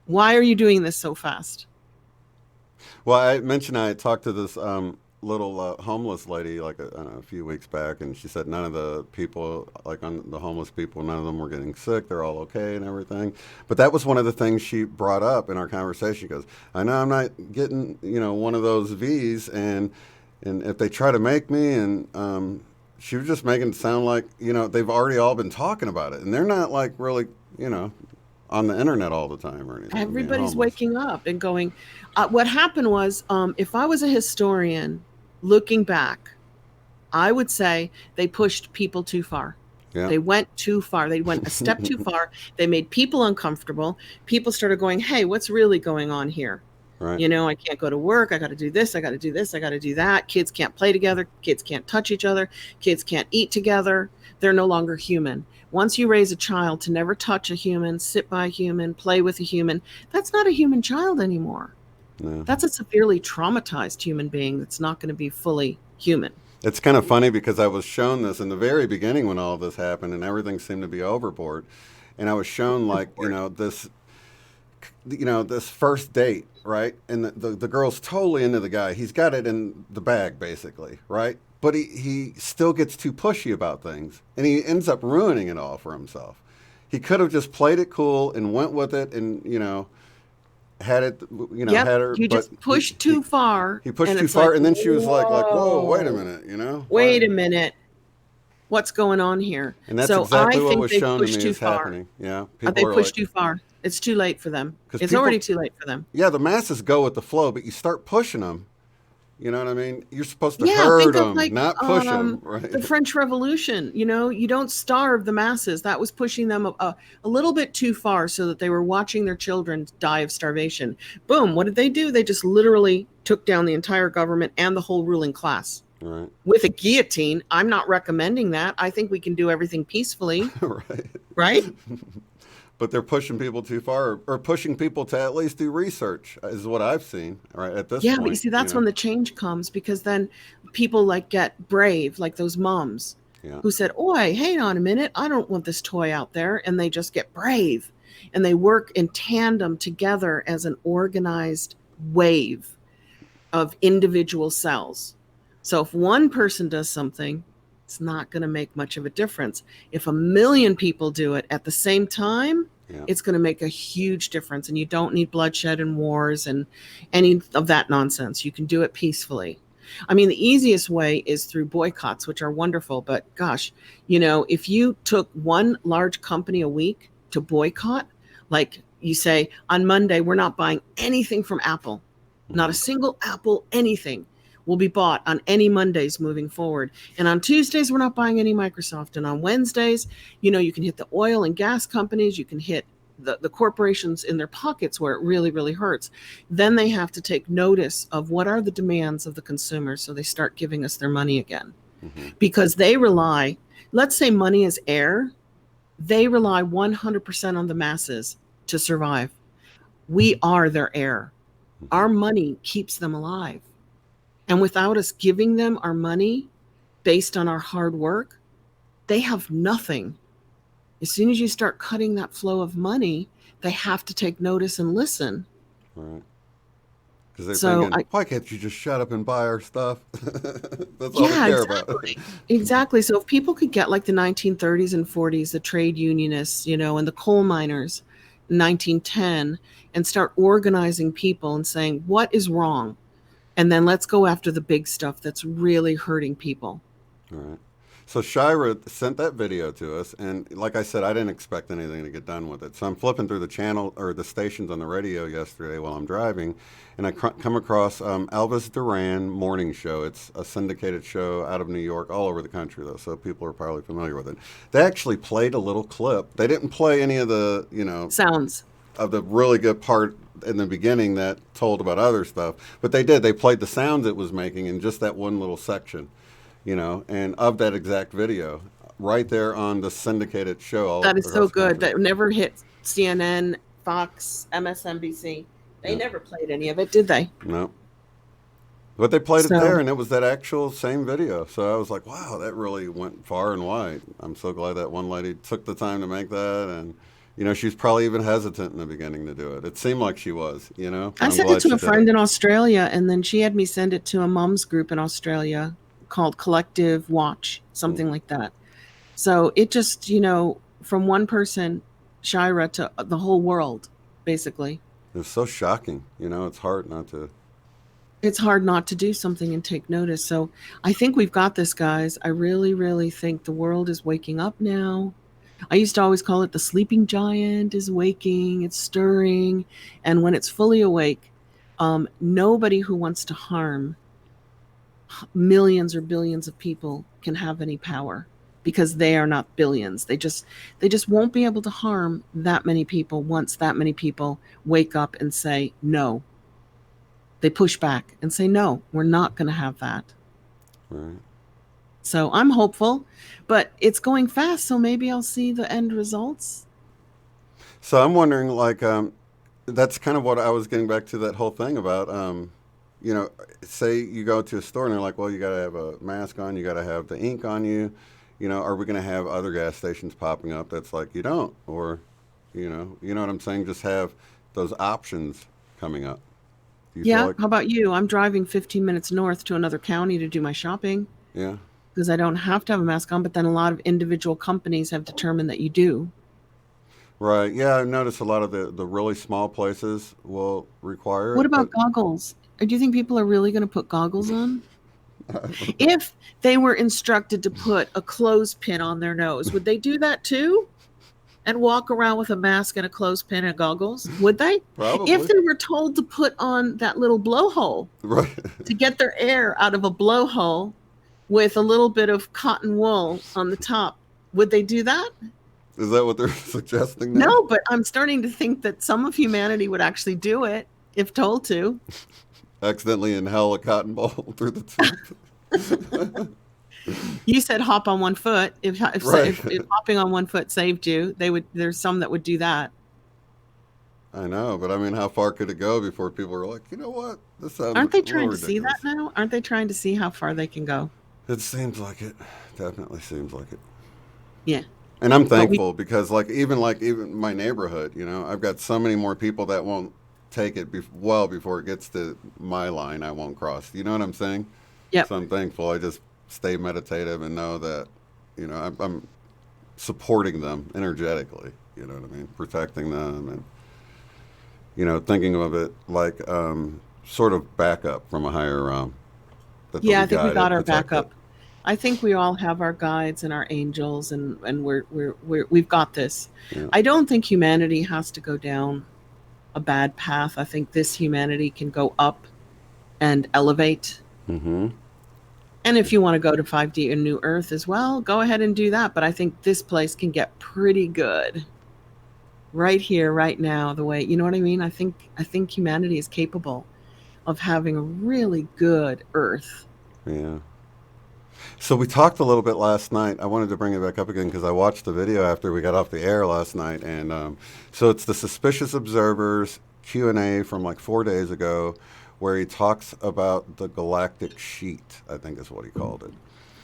Why are you doing this so fast? Well, I mentioned I had talked to this little homeless lady like a few weeks back, and she said none of the people, like on the homeless people, none of them were getting sick. They're all okay and everything. But that was one of the things she brought up in our conversation. She goes, "I know I'm not getting, one of those V's, and if they try to make me," and she was just making it sound like, they've already all been talking about it, and they're not like really, on the internet all the time or anything. Everybody's waking up and going, what happened was, if I was a historian looking back, I would say they pushed people too far. Yeah. They went too far. They went a step too far. They made people uncomfortable. People started going, "Hey, what's really going on here?" Right. I can't go to work. I got to do this. I got to do this. I got to do that. Kids can't play together. Kids can't touch each other. Kids can't eat together. They're no longer human. Once you raise a child to never touch a human, sit by a human, play with a human, that's not a human child anymore. No. That's a severely traumatized human being that's not going to be fully human. It's kind of funny because I was shown this in the very beginning when all this happened and everything seemed to be overboard. And I was shown this first date, right? And the girl's totally into the guy. He's got it in the bag, basically, right? But he still gets too pushy about things, and he ends up ruining it all for himself. He could have just played it cool and went with it and, had it, Yep, had her. you just pushed too far. He pushed and too it's far, like, and then she was like, "Whoa, wait a whoa. minute, Wait a minute. What's going on here?" And that's So exactly I what think was they shown to pushed me too is far. happening. Yeah, They people are pushed like, too far. It's too late for them. 'Cause It's people- already too late for them. yeah, the masses go with the flow, but you start pushing them. You know what I mean? You're supposed to Yeah, herd think of them, like not push them, right? the French Revolution. You don't starve the masses. That was pushing them a little bit too far so that they were watching their children die of starvation. Boom, what did they do? They just literally took down the entire government and the whole ruling class. Right. With a guillotine. I'm not recommending that. I think we can do everything peacefully, Right. right? But they're pushing people too far, or pushing people to at least do research, is what I've seen, right, at this Yeah, point. but you see, that's when the change comes, because then people like get brave, like those moms Yeah. who said, "Oi, hang on a minute, I don't want this toy out there," and they just get brave, and they work in tandem together as an organized wave of individual cells. So if one person does something, it's not going to make much of a difference. If 1 million people do it at the same time, Yeah. it's going to make a huge difference. And you don't need bloodshed and wars and any of that nonsense. You can do it peacefully. I mean, the easiest way is through boycotts, which are wonderful. But gosh, if you took one large company a week to boycott, like you say, on Monday, we're not buying anything from Apple, not a single Apple, anything will be bought on any Mondays moving forward. And on Tuesdays, we're not buying any Microsoft. And on Wednesdays, you can hit the oil and gas companies, you can hit the corporations in their pockets where it really, really hurts. Then they have to take notice of what are the demands of the consumers. So they start giving us their money again, because they rely, let's say money is air. They rely 100% on the masses to survive. We are their air. Our money keeps them alive. And without us giving them our money based on our hard work, they have nothing. As soon as you start cutting that flow of money, they have to take notice and listen. Right. Because they're So thinking, why can't you just shut up and buy our stuff? That's all we yeah, care about. exactly. Exactly. So if people could get like the 1930s and 40s, the trade unionists, and the coal miners, 1910, and start organizing people and saying, what is wrong? And then let's go after the big stuff that's really hurting people. All right. So Shira sent that video to us, and like I said, I didn't expect anything to get done with it. So I'm flipping through the channel or the stations on the radio yesterday while I'm driving, and I come across Elvis Duran morning show. It's a syndicated show out of New York, all over the country though, so people are probably familiar with it. They actually played a little clip. They didn't play any of the, Sounds. of the really good part in the beginning that told about other stuff, but they did. They played the sounds it was making in just that one little section. And of that exact video right there on the syndicated show. All That is so across the good. country. That never hit CNN, Fox, MSNBC. They Yeah. never played any of it, did they? No. But they played it So there, and it was that actual same video. So I was like, wow, that really went far and wide. I'm so glad that one lady took the time to make that. And, she's probably even hesitant in the beginning to do it. It seemed like she was, I I'm sent it glad to she a did friend it. in Australia, and then she had me send it to a mom's group in Australia called Collective Watch, Mm. something like that. So it just, from one person, Shira, to the whole world, basically. It was so shocking. It's hard not to. It's hard not to do something and take notice. So I think we've got this, guys. I really, really think the world is waking up now. I used to always call it the sleeping giant is waking, it's stirring. And when it's fully awake, nobody who wants to harm millions or billions of people can have any power because they are not billions. They just won't be able to harm that many people once that many people wake up and say no. They push back and say no, we're not going to have that. Right. So I'm hopeful, but it's going fast, so maybe I'll see the end results. So I'm wondering, like, that's kind of what I was getting back to that whole thing about, say you go to a store and they're like, well, you got to have a mask on, you got to have the ink on you. Are we going to have other gas stations popping up that's like you don't, or, you know what I'm saying? Just have those options coming up. Do you feel Yeah, like, how about you? I'm driving 15 minutes north to another county to do my shopping yeah, because I don't have to have a mask on, but then a lot of individual companies have determined that you do. right? Yeah, I've noticed a lot of the really small places will require What it, but about goggles? Do you think people are really going to put goggles on? If they were instructed to put a clothespin on their nose, would they do that too? And walk around with a mask and a clothespin and goggles? Would they? If probably, they were told to put on that little blowhole right? to get their air out of a blowhole with a little bit of cotton wool on the top, would they do that? Is that what they're suggesting now? No, but I'm starting to think that some of humanity would actually do it if told to. Accidentally inhale a cotton ball through the tooth. You said hop on one foot. Right. If hopping on one foot saved you, they would. There's some that would do that. I know, but I mean, how far could it go before people were like, you know what? This sounds Aren't a they little trying to see that ridiculous. now? Aren't they trying to see how far they can go? It seems like it. Definitely seems like it. Yeah. And I'm But we thankful because, even my neighborhood, I've got so many more people that won't take it well before it gets to my line. I won't cross. You know what I'm saying? Yep. So I'm thankful. I just stay meditative and know that, I'm supporting them energetically. You know what I mean? Protecting them and, thinking of it like sort of backup from a higher realm. That they'll Yeah, be I think we guided, got our protected. backup. I think we all have our guides and our angels, and we've got this. Yeah. I don't think humanity has to go down a bad path. I think this humanity can go up and elevate. Mm-hmm. And if you want to go to 5D and New Earth as well, go ahead and do that. But I think this place can get pretty good right here, right now, the way, you know what I mean? I think humanity is capable of having a really good Earth. Yeah. So we talked a little bit last night. I wanted to bring it back up again because I watched the video after we got off the air last night, and so it's the Suspicious Observers Q&A from like 4 days ago, where he talks about the galactic sheet. I think is what he called it.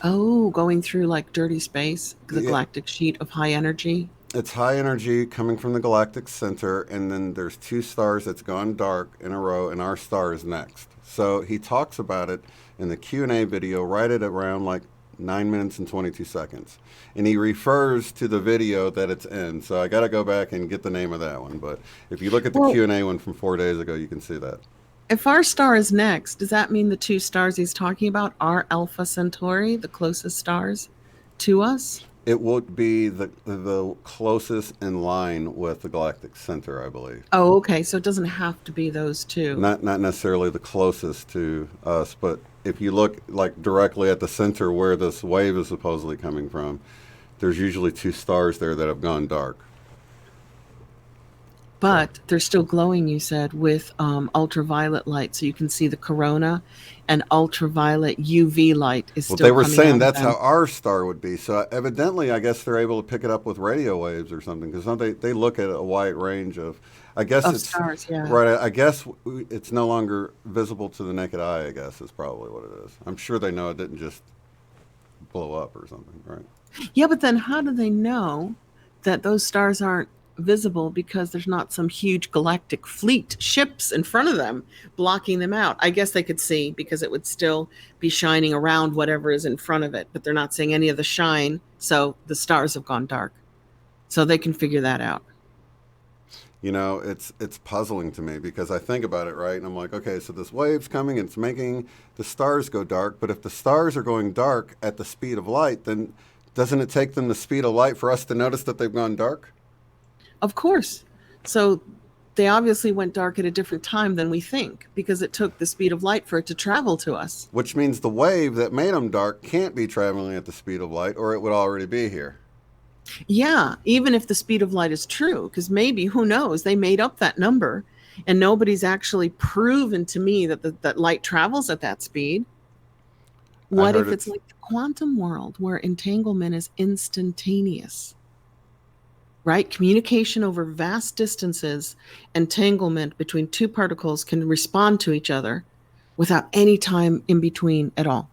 Oh, going through like dirty space, the Yeah. galactic sheet of high energy. it's high energy coming from the galactic center, and then there's two stars that's gone dark in a row, and our star is next. So he talks about it in the Q&A video right at around like 9 minutes and 22 seconds. And he refers to the video that it's in. So I got to go back and get the name of that one. But if you look at the Q&A one from 4 days ago, you can see that. If our star is next, does that mean the two stars he's talking about are Alpha Centauri, the closest stars to us? It would be the closest in line with the galactic center, I believe. Oh, okay. So it doesn't have to be those two. Not necessarily the closest to us, but if you look like directly at the center where this wave is supposedly coming from, there's usually two stars there that have gone dark. But they're still glowing, you said, with ultraviolet light. So you can see the corona, and ultraviolet UV light is still Well, they were coming saying out that's of them. how our star would be. So evidently, I guess they're able to pick it up with radio waves or something, because they look at a wide range of, I guess Of it's stars, yeah. right. I guess it's no longer visible to the naked eye. I guess is probably what it is. I'm sure they know it didn't just blow up or something, right? Yeah, but then how do they know that those stars aren't visible because there's not some huge galactic fleet ships in front of them blocking them out? I guess they could see because it would still be shining around whatever is in front of it, but they're not seeing any of the shine, so the stars have gone dark. So they can figure that out. You know, it's puzzling to me because I think about it, right? And I'm like, okay, so this wave's coming and it's making the stars go dark, but if the stars are going dark at the speed of light, then doesn't it take them the speed of light for us to notice that they've gone dark? Of course. So they obviously went dark at a different time than we think because it took the speed of light for it to travel to us. Which means the wave that made them dark can't be traveling at the speed of light, or it would already be here. Yeah, even if the speed of light is true, because maybe, who knows, they made up that number and nobody's actually proven to me that light travels at that speed. What if it's like the quantum world where entanglement is instantaneous? Right? Communication over vast distances, entanglement between two particles can respond to each other without any time in between at all.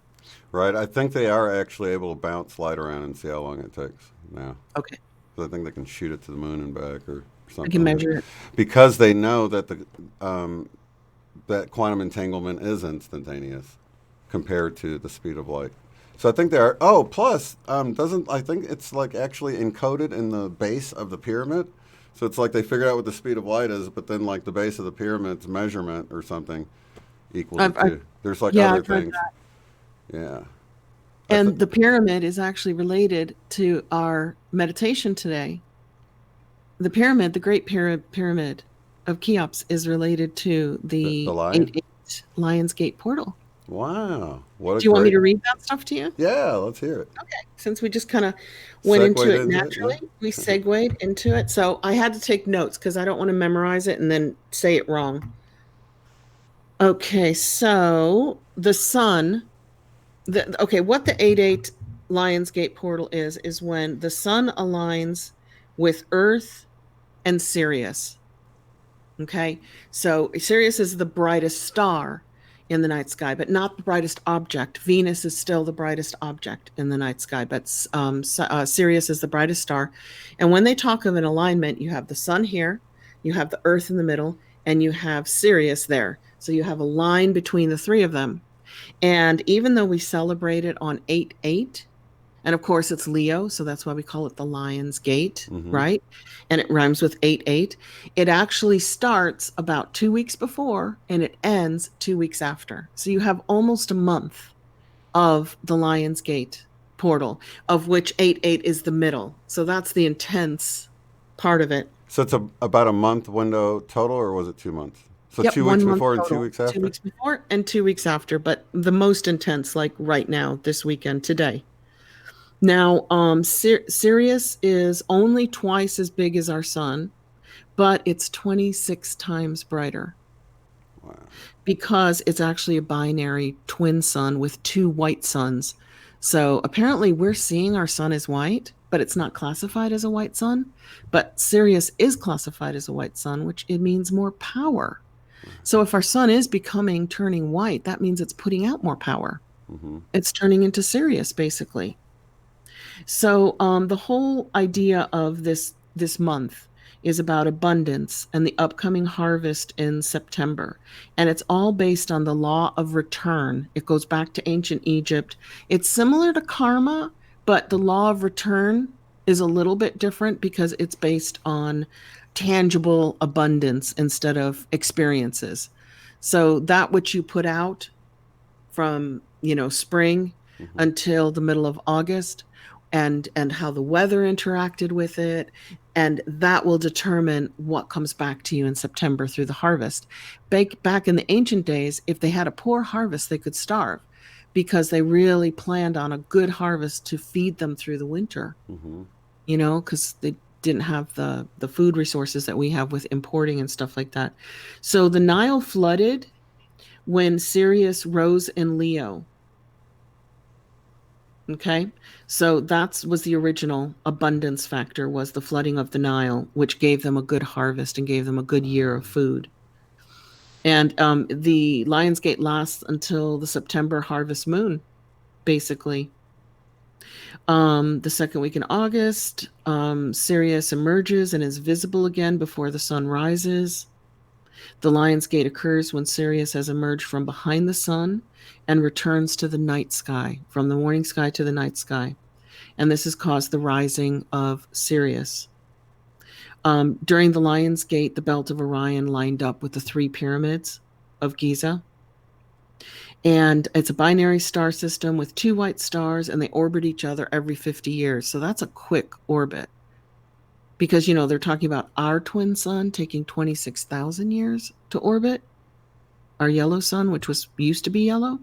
Right. I think they are actually able to bounce light around and see how long it takes now. Okay. So I think they can shoot it to the moon and back or something. I can measure it. Because they know that that quantum entanglement is instantaneous compared to the speed of light. So I think they are. Oh, plus, I think it's like actually encoded in the base of the pyramid. So it's like they figured out what the speed of light is, but then like the base of the pyramid's measurement or something equals it too. There's like yeah, other I've heard things. that. Yeah. And the pyramid is actually related to our meditation today. The pyramid, the Great Pyramid of Cheops, is related to the lion? 8-8 Lion's Gate portal. Wow. Do you want me to read that stuff to you? Yeah, let's hear it. Okay. Since we just kind of went into it Segued into it, naturally, yeah. we segued into it. So I had to take notes because I don't want to memorize it and then say it wrong. Okay, so the sun, what the 8-8 Lion's Gate portal is when the sun aligns with Earth and Sirius. Okay, so Sirius is the brightest star in the night sky, but not the brightest object. Venus is still the brightest object in the night sky, but Sirius is the brightest star. And when they talk of an alignment, you have the sun here, you have the Earth in the middle, and you have Sirius there. So you have a line between the three of them. And even though we celebrate it on 8-8, and of course it's Leo, so that's why we call it the Lion's Gate, right? And it rhymes with 8-8. It actually starts about 2 weeks before and it ends 2 weeks after. So you have almost a month of the Lion's Gate portal, of which 8-8 is the middle. So that's the intense part of it. So it's about a month window total, or was it 2 months? So Yep, 2 weeks before and 2 weeks after? 2 weeks before and 2 weeks after, but the most intense, like right now, this weekend, today. Now, Sirius is only twice as big as our sun, but it's 26 times brighter. Wow. Because it's actually a binary twin sun with two white suns. So apparently we're seeing our sun as white, but it's not classified as a white sun. But Sirius is classified as a white sun, which it means more power. So if our sun is turning white, that means it's putting out more power. It's turning into Sirius, basically. So the whole idea of this this month is about abundance and the upcoming harvest in September. And it's all based on the law of return. It goes back to ancient Egypt. It's similar to karma, but the law of return is a little bit different because it's based on tangible abundance instead of experiences. So that which you put out from, spring until the middle of August, and how the weather interacted with it, and that will determine what comes back to you in September through the harvest. Back in the ancient days, if they had a poor harvest, they could starve because they really planned on a good harvest to feed them through the winter. Because they didn't have the food resources that we have with importing and stuff like that. So the Nile flooded when Sirius rose in Leo. Okay, so that was the original abundance factor, was the flooding of the Nile, which gave them a good harvest and gave them a good year of food. And the Lionsgate lasts until the September harvest moon, basically. The second week in August, Sirius emerges and is visible again before the sun rises. The Lionsgate occurs when Sirius has emerged from behind the sun and returns to the night sky, from the morning sky to the night sky. And this has caused the rising of Sirius. During the Lionsgate, the belt of Orion lined up with the 3 pyramids of Giza. And it's a binary star system with 2 white stars, and they orbit each other every 50 years. So that's a quick orbit. Because, they're talking about our twin sun taking 26,000 years to orbit, our yellow sun, which used to be yellow.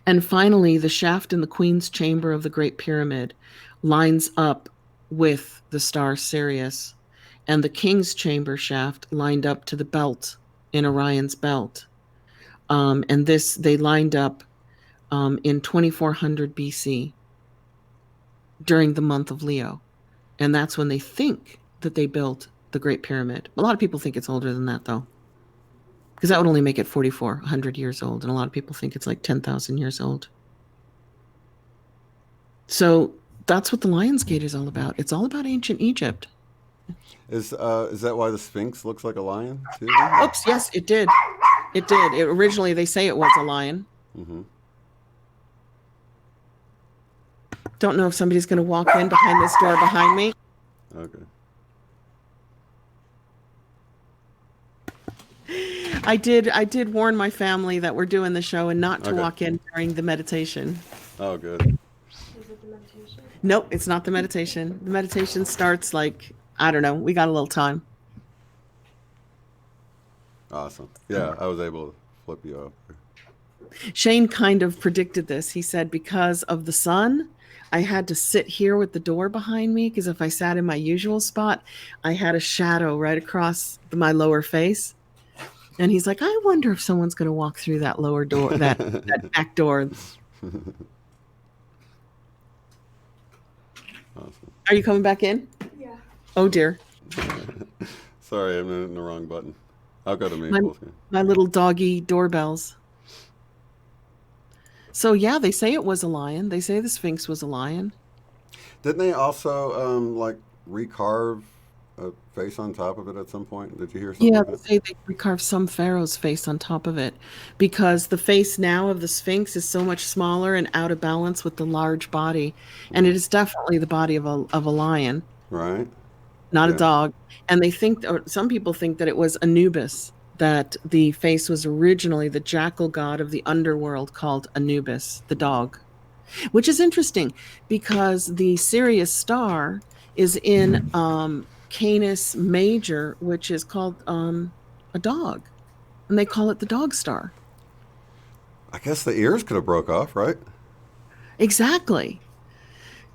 And finally, the shaft in the Queen's Chamber of the Great Pyramid lines up with the star Sirius, and the King's Chamber shaft lined up to the belt in Orion's belt. And they lined up in 2400 BC during the month of Leo. And that's when they think that they built the Great Pyramid. A lot of people think it's older than that, though, because that would only make it 4,400 years old. And a lot of people think it's like 10,000 years old. So that's what the Lionsgate is all about. It's all about ancient Egypt. Is that why the Sphinx looks like a lion too? Oops, yes, it did. It did. Originally, they say it was a lion. Don't know if somebody's going to walk in behind this door behind me. Okay. I did warn my family that we're doing the show and not to walk in during the meditation. Oh, good. Is it the meditation? Nope, it's not the meditation. The meditation starts I don't know. We got a little time. Awesome. Yeah, I was able to flip you over. Shane kind of predicted this. He said because of the sun, I had to sit here with the door behind me, because if I sat in my usual spot, I had a shadow right across my lower face. And he's like, I wonder if someone's going to walk through that lower door, that back door. Awesome. Are you coming back in? Yeah. Oh, dear. Sorry, I'm hitting the wrong button. I'll go to Maples. My little doggy doorbells. So, yeah, they say it was a lion. They say the Sphinx was a lion. Didn't they also, recarve a face on top of it at some point? Did you hear something? Yeah, like they that? say they recarved some pharaoh's face on top of it because the face now of the Sphinx is so much smaller and out of balance with the large body. And it is definitely the body of a lion, Right. not a Yeah. dog. And they think, or some people think, that it was Anubis, that the face was originally the jackal god of the underworld called Anubis, the dog. Which is interesting because the Sirius star is in Canis Major, which is called a dog. And they call it the dog star. I guess the ears could have broke off, right? Exactly.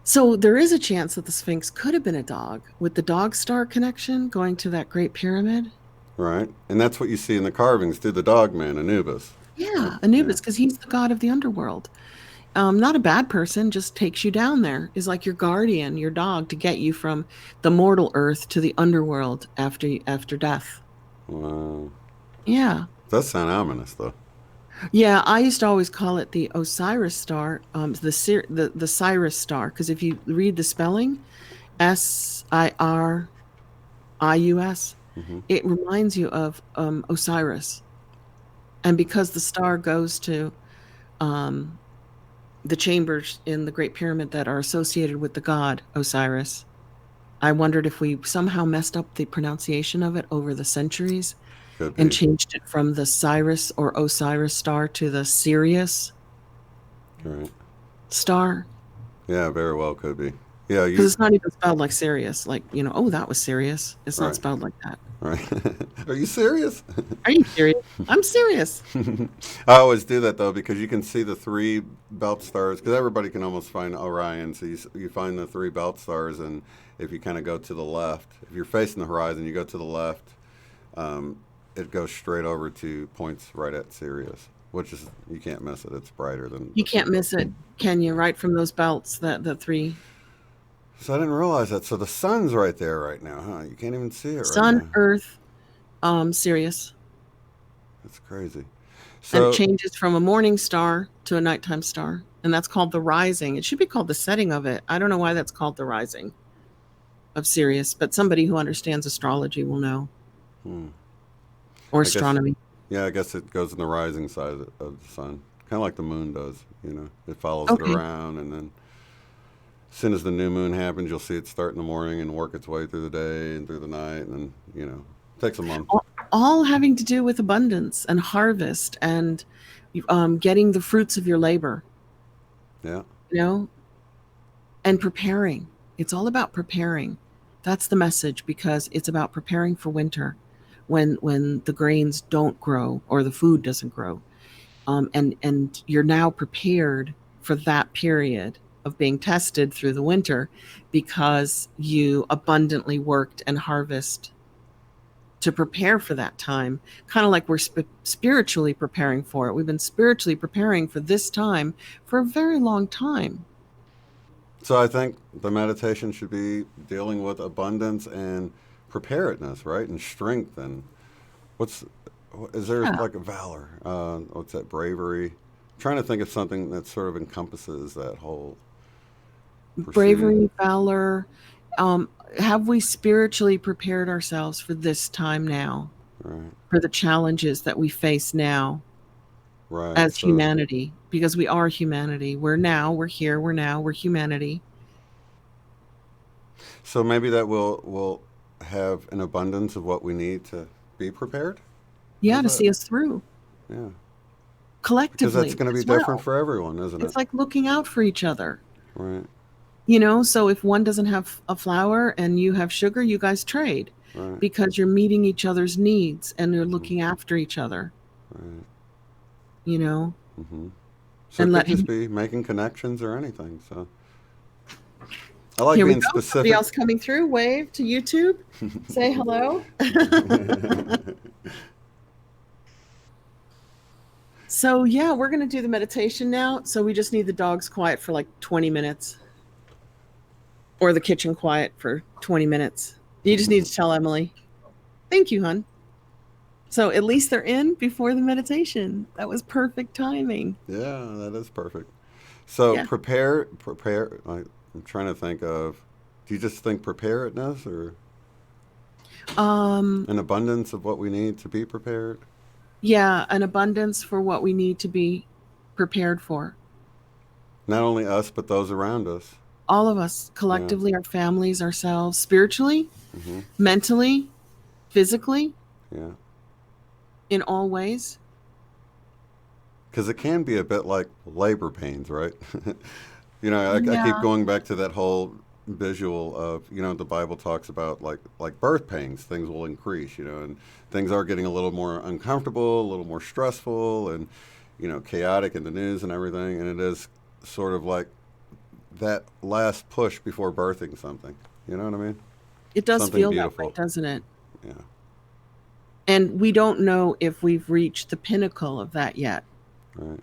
So there is a chance that the Sphinx could have been a dog, with the dog star connection going to that Great Pyramid. Right. And that's what you see in the carvings, to the dog man, Anubis. Yeah, Anubis, because he's the god of the underworld. Not a bad person, just takes you down there, is like your guardian, your dog, to get you from the mortal earth to the underworld after death. Wow. Yeah. Does sound ominous, though. Yeah, I used to always call it the Osiris star, the Cyrus star, because if you read the spelling, Sirius. Hmm. It reminds you of Osiris. And because the star goes to um, the chambers in the Great Pyramid that are associated with the god Osiris, I wondered if we somehow messed up the pronunciation of it over the centuries Could and be. changed it from the Cyrus or Osiris star to the Sirius Right. star. Yeah, very well could be. Yeah, Because you it's not even spelled like Sirius, like, oh, that was serious. It's not right. spelled like that. Right. Are you serious? Are you serious? I'm serious. I always do that though because you can see the three belt stars because everybody can almost find Orion. So you find the three belt stars, and if you kind of go to the left, if you're facing the horizon, you go to the left, um, it goes straight over to points right at Sirius, which is you can't miss it. It's brighter than You the three can't belts. miss it, can you? Right from those belts, the three. So I didn't realize that. So the sun's right there right now, huh? You can't even see it right Sun, now. Earth, Sirius. That's crazy. And it So changes from a morning star to a nighttime star. And that's called the rising. It should be called the setting of it. I don't know why that's called the rising of Sirius, but somebody who understands astrology will know, hmm, or I guess astronomy. yeah, I guess it goes in the rising side of the sun, kind of like the moon does. It follows it Okay. around, and then as soon as the new moon happens, you'll see it start in the morning and work its way through the day and through the night, and then it takes a month. All having to do with abundance and harvest and getting the fruits of your labor, Yeah, you know, and preparing. It's all about preparing. That's the message because it's about preparing for winter when the grains don't grow or the food doesn't grow. And you're now prepared for that period of being tested through the winter because you abundantly worked and harvest to prepare for that time, kind of like we're spiritually preparing for it. We've been spiritually preparing for this time for a very long time. so I think the meditation should be dealing with abundance and preparedness, right, and strength, and what's is there Yeah. like a valor? What's that bravery? I'm trying to think of something that sort of encompasses that whole pursuit. Bravery, valor. Have we spiritually prepared ourselves for this time now, Right, for the challenges that we face now right. as So humanity? Because we are humanity. We're here, we're humanity. So maybe that will have an abundance of what we need to be prepared. Yeah, How's to that? see us through Yeah, because that's collectively going to be as different well. for everyone, isn't it? It's like looking out for each other. Right, So if one doesn't have a flour and you have sugar, you guys trade right, because you're meeting each other's needs and you're hmm, looking after each other, right. you know, Hmm. So it and could let just him. be making connections or anything. So I like Here we being go. Somebody specific. else coming through. Wave to YouTube. Say hello. So, yeah, we're going to do the meditation now. So, we just need the dogs quiet for like 20 minutes or the kitchen quiet for 20 minutes. You just need to tell Emily. Thank you, hon. So, at least they're in before the meditation. That was perfect timing. Yeah, that is perfect. So Yeah. prepare. I'm trying to think of. Do you just think preparedness or Um, an abundance of what we need to be prepared? yeah, an abundance for what we need to be prepared for. Not only us, but those around us. All of us Yeah. collectively, our families, ourselves, spiritually, Hmm. mentally, physically, Yeah. in all ways. Because it can be a bit like labor pains, right? I keep Yeah. going back to that whole visual of the Bible talks about like birth pains. Things will increase, and things are getting a little more uncomfortable, a little more stressful, and chaotic in the news and everything. And it is sort of like that last push before birthing something. You know what I mean? It does Something feel that way, beautiful. doesn't it? Yeah. And we don't know if we've reached the pinnacle of that yet. Right.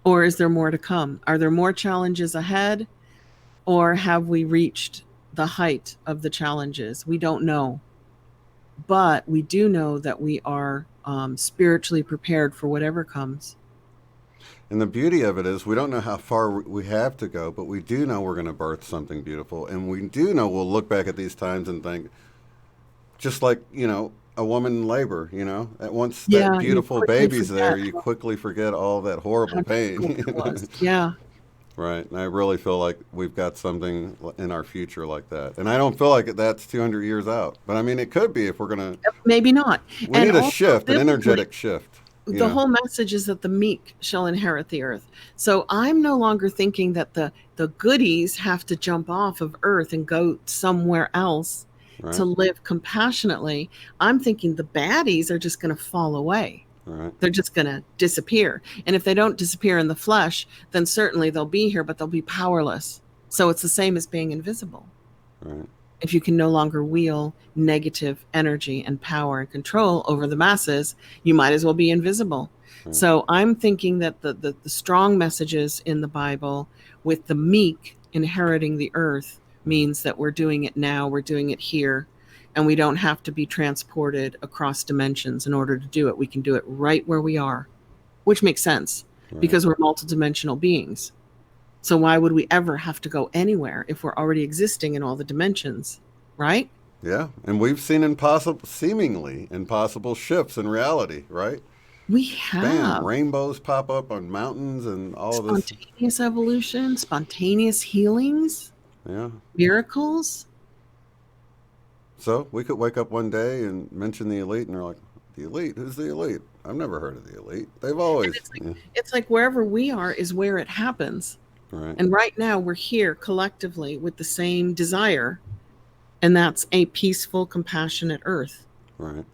Or is there more to come? Are there more challenges ahead? Or have we reached the height of the challenges? We don't know. But we do know that we are spiritually prepared for whatever comes. And the beauty of it is we don't know how far we have to go, but we do know we're going to birth something beautiful. And we do know we'll look back at these times and think, just like, a woman in labor, at once that Yeah, you beautiful quickly baby's there, forget you quickly forget all that horrible how pain. difficult it was. Yeah. Right. And I really feel like we've got something in our future like that. And I don't feel like that's 200 years out. But I mean, it could be if we're going to, Maybe not. we And need a also, shift, an biblically, energetic shift. the whole message is that the meek shall inherit the earth. So I'm no longer thinking that the goodies have to jump off of earth and go somewhere else Right. to live compassionately. I'm thinking the baddies are just going to fall away. Right. They're just going to disappear. And if they don't disappear in the flesh, then certainly they'll be here, but they'll be powerless. So it's the same as being invisible. Right. If you can no longer wield negative energy and power and control over the masses, you might as well be invisible. Right. So I'm thinking that the strong messages in the Bible with the meek inheriting the earth means that we're doing it now, we're doing it here, and we don't have to be transported across dimensions in order to do it. We can do it right where we are, which makes sense Right. because we're multidimensional beings. So why would we ever have to go anywhere if we're already existing in all the dimensions, right? Yeah. And we've seen seemingly impossible shifts in reality, right? We have Bam, rainbows pop up on mountains and all of this. spontaneous evolution, spontaneous healings, Yeah. miracles. So we could wake up one day and mention the elite, and they're like, the elite? Who's the elite? I've never heard of the elite. They've always. It's like wherever we are is where it happens. Right. And right now we're here collectively with the same desire, and that's a peaceful, compassionate earth. Right.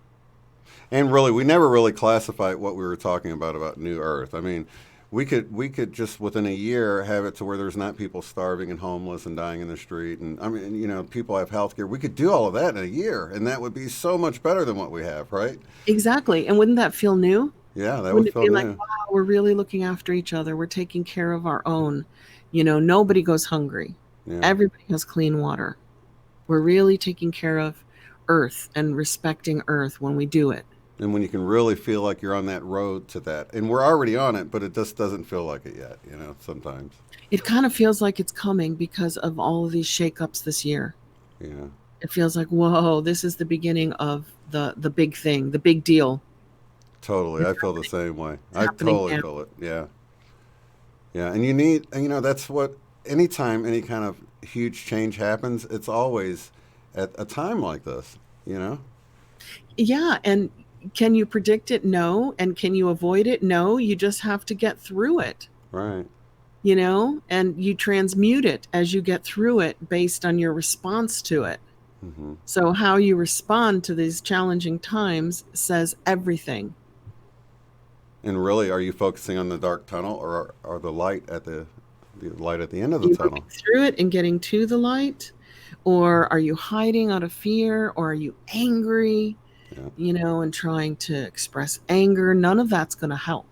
And really, we never really classified what we were talking about New Earth. I mean, we could just within a year have it to where there's not people starving and homeless and dying in the street, and I mean, people have health care. We could do all of that in a year, and that would be so much better than what we have, right? Exactly. And wouldn't that feel new? Yeah, that Wouldn't would it feel be new. like, wow, we're really looking after each other. We're taking care of our own. Nobody goes hungry. Yeah. Everybody has clean water. We're really taking care of earth and respecting earth when we do it. And when you can really feel like you're on that road to that, and we're already on it, but it just doesn't feel like it yet, sometimes. It kind of feels like it's coming because of all of these shakeups this year. Yeah. It feels like, whoa, this is the beginning of the big thing, the big deal. Totally. I feel the same way. I happening totally now. feel it. Yeah. Yeah. And you need, that's what, anytime any kind of huge change happens, it's always at a time like this, Yeah. And can you predict it? No. And can you avoid it? No. You just have to get through it. Right. And you transmute it as you get through it based on your response to it. Mm-hmm. So how you respond to these challenging times says everything. And really, are you focusing on the dark tunnel or the light at the light at the end of the Are you tunnel? moving through it and getting to the light? Or are you hiding out of fear? Or are you angry, and trying to express anger? None of that's going to help.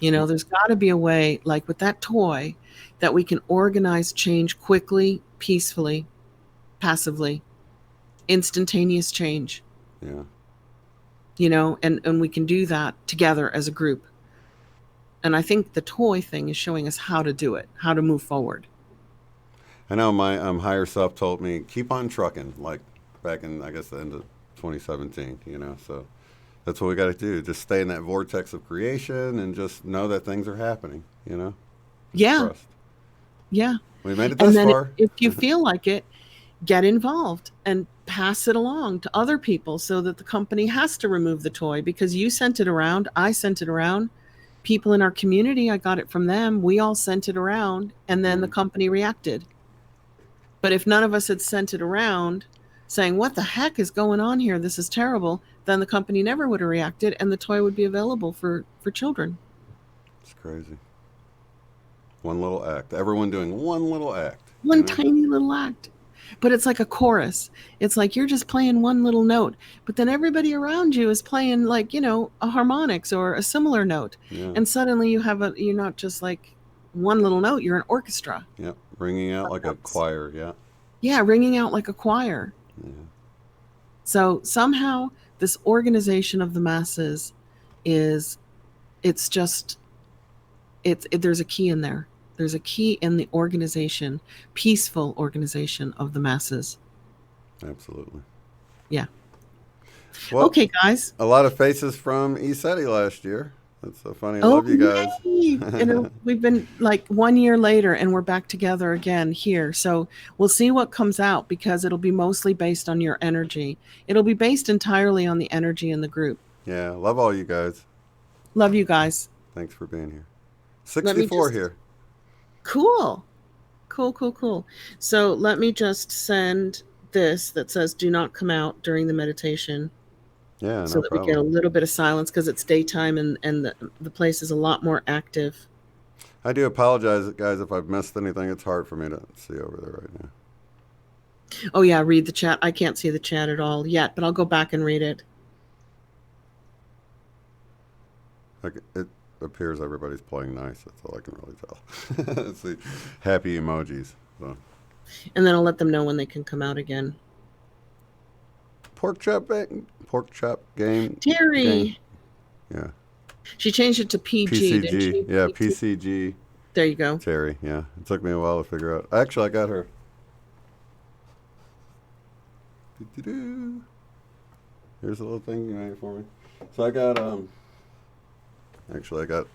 There's got to be a way, like with that toy, that we can organize change quickly, peacefully, passively, instantaneous change. Yeah. And we can do that together as a group. And I think the toy thing is showing us how to do it, how to move forward. I know my higher self told me, keep on trucking, like back in, I guess, the end of 2017, so that's what we got to do. Just stay in that vortex of creation and just know that things are happening, Yeah. Trust. Yeah. We made it And this then far. if you feel like it, get involved and pass it along to other people so that the company has to remove the toy because you sent it around. I sent it around. People in our community, I got it from them. We all sent it around, and then the company reacted. But if none of us had sent it around saying, what the heck is going on here? This is terrible. Then the company never would have reacted, and the toy would be available for children. It's crazy. One little act. Everyone doing one little act. One tiny little act. But it's like a chorus. It's like you're just playing one little note, but then everybody around you is playing like, a harmonics or a similar note. Yeah. And suddenly you're not just like one little note, you're an orchestra. Yeah. Ringing out like a choir. Yeah. Yeah, ringing out like a choir. Yeah. So somehow this organization of the masses it's just there's a key in there. There's a key in the organization, peaceful organization of the masses. Absolutely. Yeah. Well, Okay, guys. a lot of faces from ESETI last year. That's so funny. I Oh, love you guys. yay. We've been like 1 year later and we're back together again here. So we'll see what comes out because it'll be mostly based on your energy. It'll be based entirely on the energy in the group. Yeah, love all you guys. Love you guys. Thanks for being here. Let me 64 just, here. cool. Cool, cool, cool. So let me just send this that says do not come out during the meditation Yeah, so no that we get a problem. little bit of silence because it's daytime and the place is a lot more active. I do apologize, guys, if I've missed anything. It's hard for me to see over there right now. Oh, yeah, read the chat. I can't see the chat at all yet, but I'll go back and read it. Like, it appears everybody's playing nice. That's all I can really tell. Let's see. Happy emojis. So. And then I'll let them know when they can come out again. Pork chop game. Terry. Game. Yeah. She changed it to PG, didn't she? PCG. Yeah, PCG. There you go. Terry, yeah. It took me a while to figure out. Actually, I got her. Doo-doo-doo. Here's a little thing you made for me. So I got, actually, I got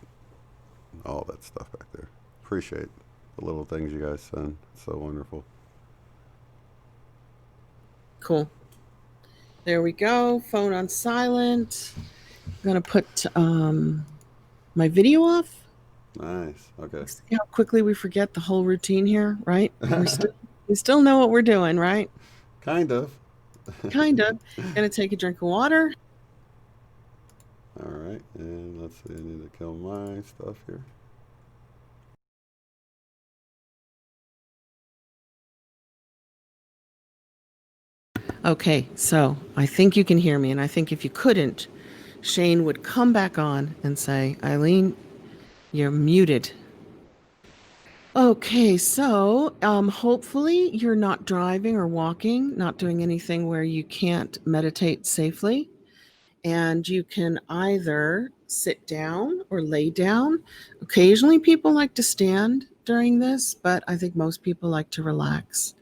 all that stuff back there. Appreciate the little things you guys send. It's so wonderful. Cool. There we go. Phone on silent. I'm going to put my video off. Nice. Okay. See how quickly we forget the whole routine here, right? We still know what we're doing, right? Kind of. Kind of. Gonna take a drink of water. All right. And let's see. I need to kill my stuff here. Okay, so I think you can hear me, and I think if you couldn't, Shane would come back on and say, Eileen, you're muted. Okay, so hopefully you're not driving or walking, not doing anything where you can't meditate safely. And you can either sit down or lay down. Occasionally people like to stand during this, but I think most people like to relax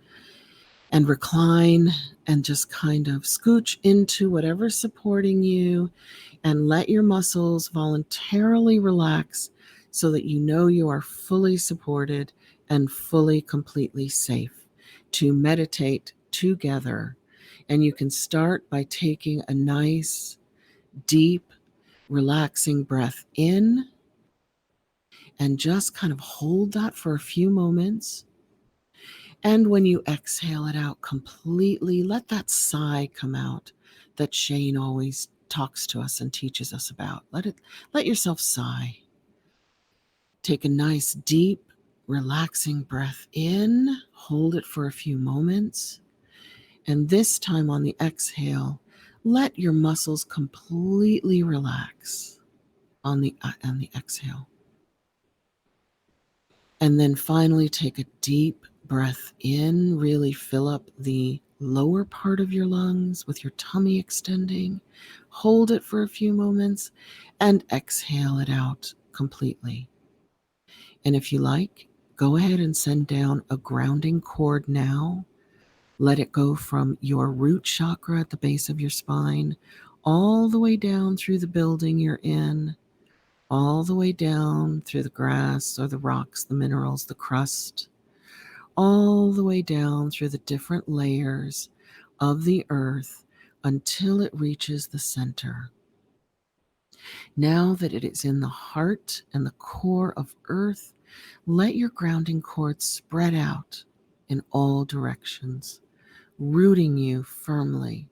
and recline and just kind of scooch into whatever's supporting you and let your muscles voluntarily relax so that you know you are fully supported and fully, completely safe to meditate together. And you can start by taking a nice, deep, relaxing breath in and just kind of hold that for a few moments. And when you exhale it out completely, let that sigh come out that Shane always talks to us and teaches us about. Let yourself sigh. Take a nice, deep, relaxing breath in, hold it for a few moments. And this time on the exhale, let your muscles completely relax on the exhale. And then finally take a deep breath in, really fill up the lower part of your lungs with your tummy extending. Hold it for a few moments and exhale it out completely. And if you like, go ahead and send down a grounding cord now. Let it go from your root chakra at the base of your spine all the way down through the building you're in, all the way down through the grass or the rocks, the minerals, the crust, all the way down through the different layers of the earth until it reaches the center. Now that it is in the heart and the core of earth, let your grounding cord spread out in all directions, rooting you firmly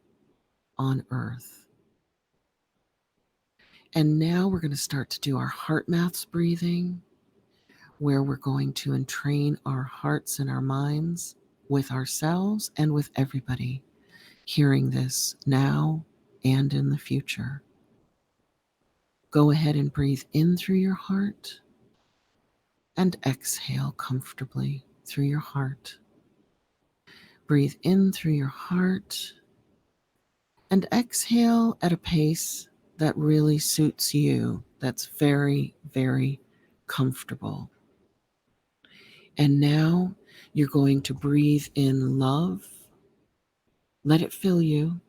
on earth. And now we're going to start to do our heart maths breathing, where we're going to entrain our hearts and our minds with ourselves and with everybody hearing this now and in the future. Go ahead and breathe in through your heart and exhale comfortably through your heart. Breathe in through your heart and exhale at a pace that really suits you. That's very, very comfortable. And now you're going to breathe in love. Let it fill you.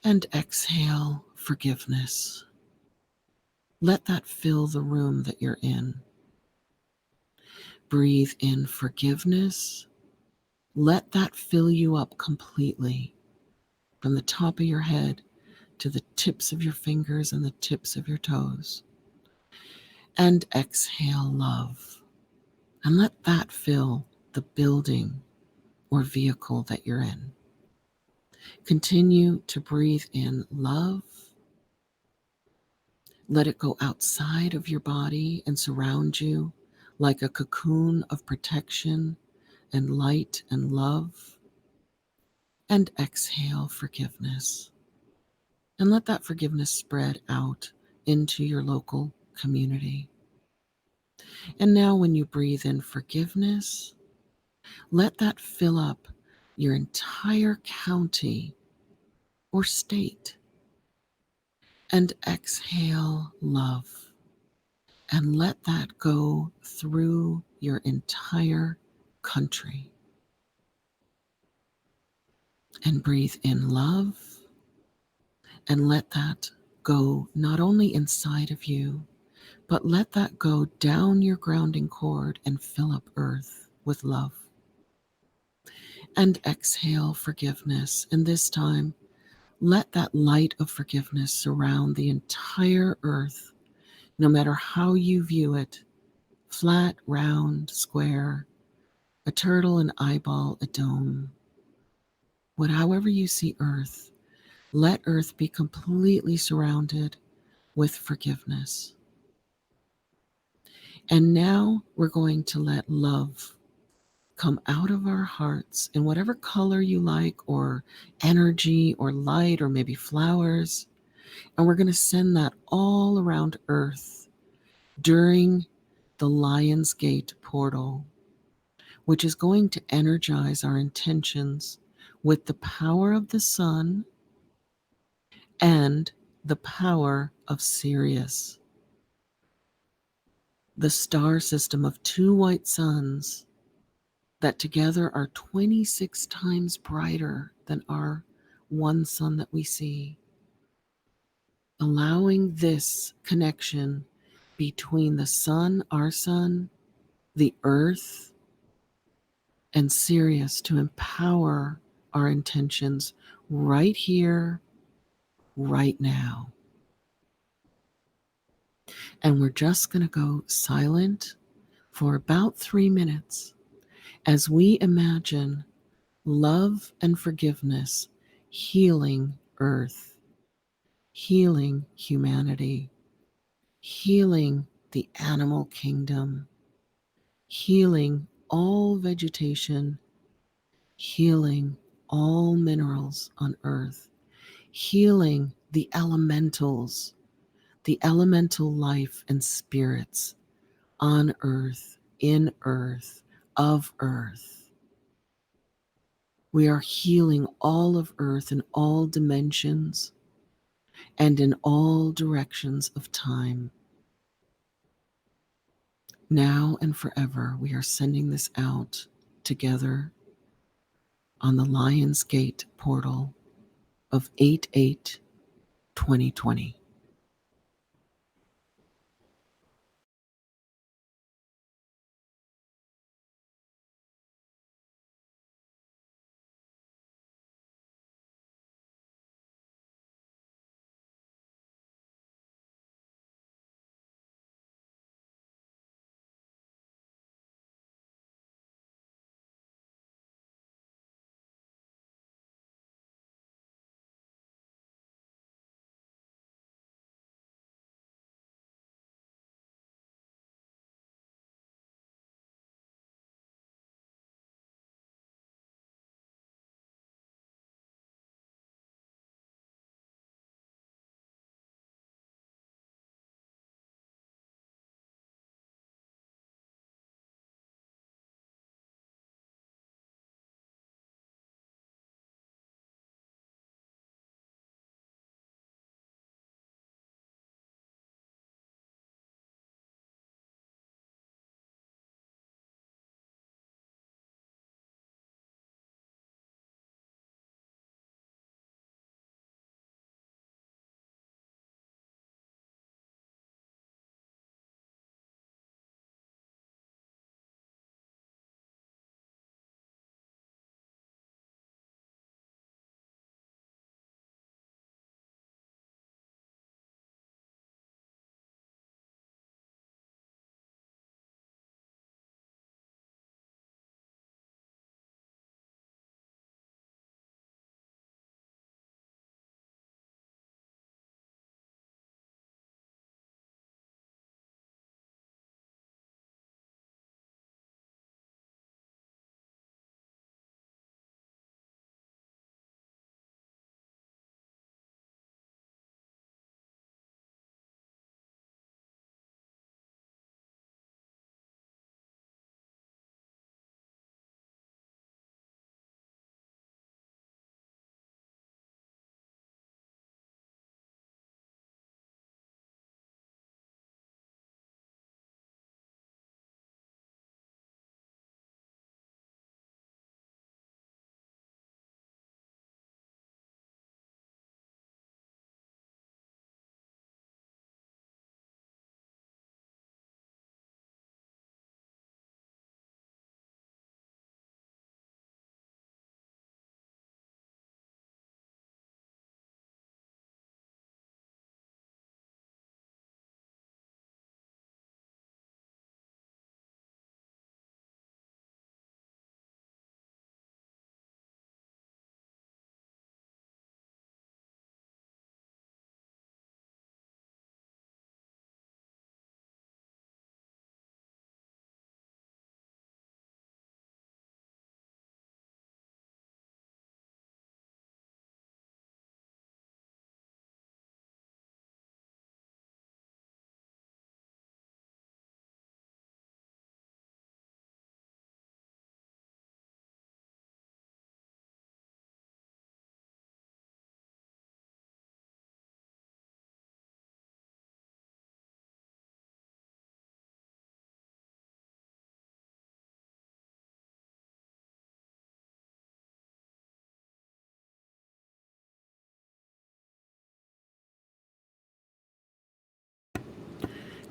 And exhale forgiveness. Let that fill the room that you're in. Breathe in forgiveness. Let that fill you up completely, from the top of your head to the tips of your fingers and the tips of your toes. And exhale love. And let that fill the building or vehicle that you're in. Continue to breathe in love. Let it go outside of your body and surround you like a cocoon of protection and light and love. And exhale forgiveness. And let that forgiveness spread out into your local community. And now when you breathe in forgiveness, let that fill up your entire county or state. And exhale love. And let that go through your entire country. And breathe in love. And let that go not only inside of you, but let that go down your grounding cord and fill up earth with love. And exhale forgiveness. And this time, let that light of forgiveness surround the entire earth, no matter how you view it, flat, round, square, a turtle, an eyeball, a dome. However you see earth, let earth be completely surrounded with forgiveness. And now we're going to let love come out of our hearts in whatever color you like, or energy, or light, or maybe flowers. And we're going to send that all around earth during the Lion's Gate portal, which is going to energize our intentions with the power of the sun and the power of Sirius, the star system of two white suns that together are 26 times brighter than our one sun that we see. Allowing this connection between the sun, our sun, the earth, and Sirius to empower our intentions right here, right now. And we're just going to go silent for about 3 minutes as we imagine love and forgiveness healing earth, healing humanity, healing the animal kingdom, healing all vegetation, healing all minerals on earth, healing the elementals, the elemental life and spirits on earth, in earth, of earth. We are healing all of earth in all dimensions and in all directions of time. Now and forever, we are sending this out together on the Lion's Gate portal of 8/8/2020.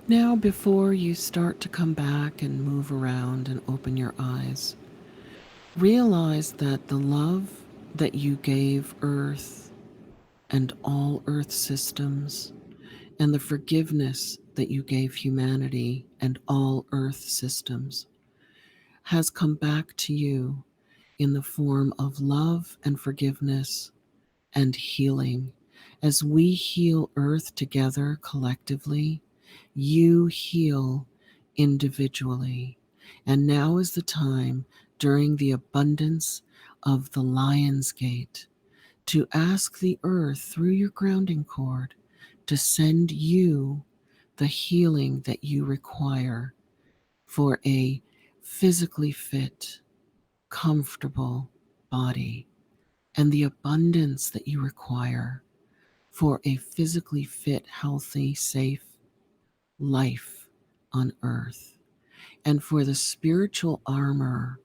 Now, before you start to come back and move around and open your eyes, realize that the love that you gave Earth and all Earth systems, and the forgiveness that you gave humanity and all Earth systems, has come back to you in the form of love and forgiveness and healing. As we heal Earth together collectively, you heal individually. And now is the time, during the abundance of the Lion's Gate, to ask the Earth through your grounding cord to send you the healing that you require for a physically fit, comfortable body, and the abundance that you require for a physically fit, healthy, safe life on earth, and for the spiritual armor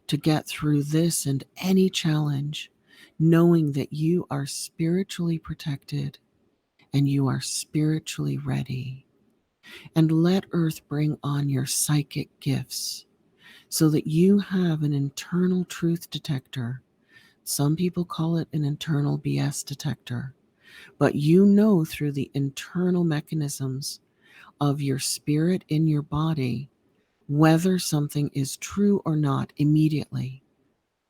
to get through this and any challenge, knowing that you are spiritually protected and you are spiritually ready. And let earth bring on your psychic gifts so that you have an internal truth detector. Some people call it an internal BS detector, but you know through the internal mechanisms of your spirit in your body whether something is true or not immediately.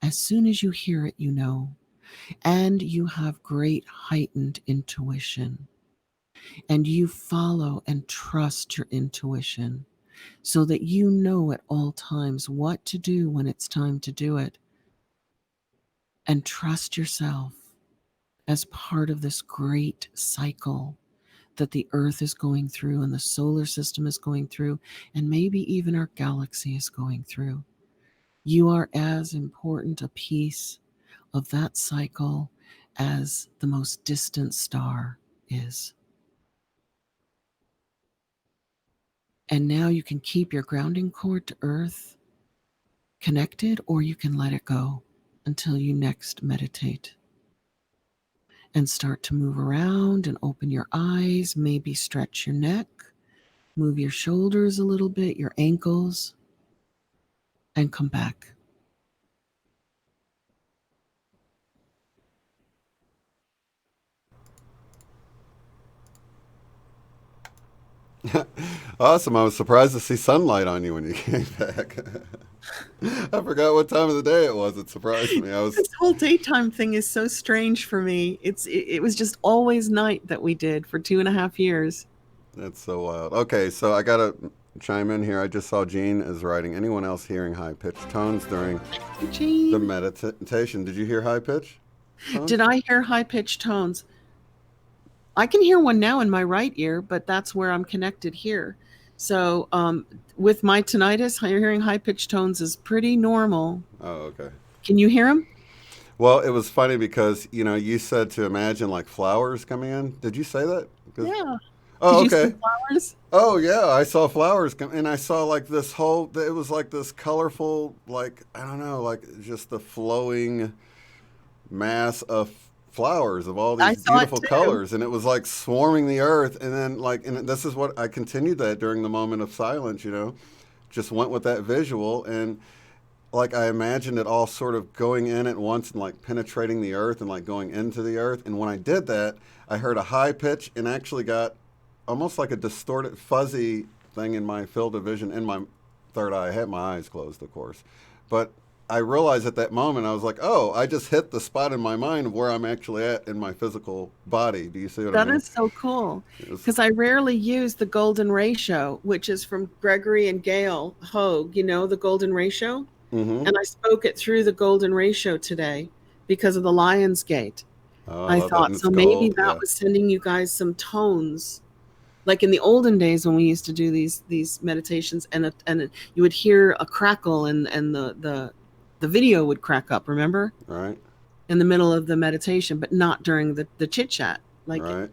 As soon as you hear it, you know. And you have great heightened intuition. And you follow and trust your intuition so that you know at all times what to do when it's time to do it. And trust yourself as part of this great cycle that the earth is going through and the solar system is going through, and maybe even our galaxy is going through. You are as important a piece of that cycle as the most distant star is. And now you can keep your grounding cord to earth connected, or you can let it go until you next meditate. And start to move around and open your eyes, maybe stretch your neck, move your shoulders a little bit, your ankles, and come back. Awesome. I was surprised to see sunlight on you when you came back. I forgot what time of the day it was. It surprised me. This whole daytime thing is so strange for me. It was just always night that we did for 2.5 years. That's so wild. Okay, so I gotta chime in here. I just saw Jean is writing. Anyone else hearing high pitched tones during the Gene, meditation? Did you hear high pitch tones? did I hear high pitched tones? I can hear one now in my right ear, but that's where I'm connected here. So with my tinnitus, hearing high pitched tones is pretty normal. Oh, okay. Can you hear them? Well, it was funny because you said to imagine like flowers coming in. Did you say that? Yeah. Did Oh, you see okay. flowers? Oh, yeah. I saw flowers come, and I saw like this whole. It was like this colorful, like I don't know, like just the flowing mass of flowers of all I these saw it beautiful too. colors, and it was like swarming the earth. And then and this is what I continued that during the moment of silence. Just went with that visual, and like I imagined it all sort of going in at once and like penetrating the earth and like going into the earth. And when I did that, I heard a high pitch and actually got almost like a distorted, fuzzy thing in my field of vision in my third eye. I had my eyes closed, of course, but I realized at that moment I was like, "Oh, I just hit the spot in my mind of where I'm actually at in my physical body." Do you see what I That mean? is so cool It was, because I rarely use the golden ratio, which is from Gregory and Gail Hogue, the golden ratio. mm-hmm. And I spoke it through the golden ratio today because of the Lion's Gate. Oh, I I love that, thought, and it's so maybe gold. that Yeah, was sending you guys some tones. Like in the olden days when we used to do these meditations, and you would hear a crackle, and the video would crack up, remember? right, In the middle of the meditation, but not during the chit chat. Like, right.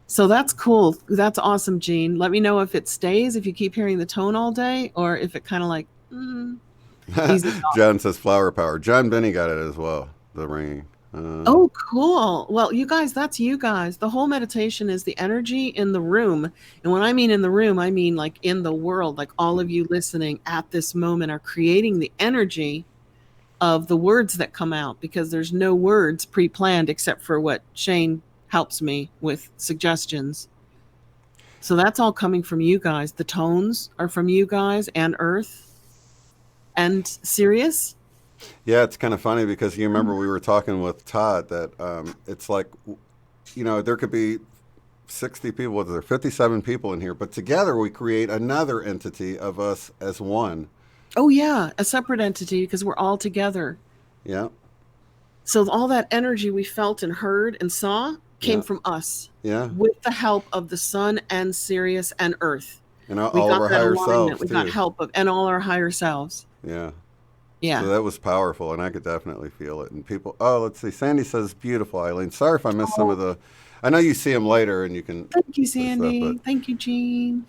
so that's cool. That's awesome, Gene. Let me know if it stays, if you keep hearing the tone all day, or if it kind of eases off. John says flower power. John Benny got it as well. The ringing. Oh, cool. Well, you guys, that's you guys. The whole meditation is the energy in the room. And when I mean in the room, I mean like in the world, like all of you listening at this moment are creating the energy of the words that come out, because there's no words pre-planned except for what Shane helps me with suggestions. So that's all coming from you guys. The tones are from you guys and Earth and Sirius. Yeah, it's kind of funny because you remember we were talking with Todd that it's like, there could be 60 people, whether there 57 people in here, but together we create another entity of us as one. Oh yeah, a separate entity because we're all together. Yeah. So all that energy we felt and heard and saw came Yeah. from us. Yeah. With the help of the sun and Sirius and Earth. And We all of got our that higher alignment. selves We got too. help of and all our higher selves. Yeah. Yeah. So that was powerful, and I could definitely feel it. And people, oh, let's see. Sandy says, beautiful, Eileen. Sorry if I missed some of the, I know you see them later and you can. Thank you, put stuff, Sandy. but- Thank you, Jean.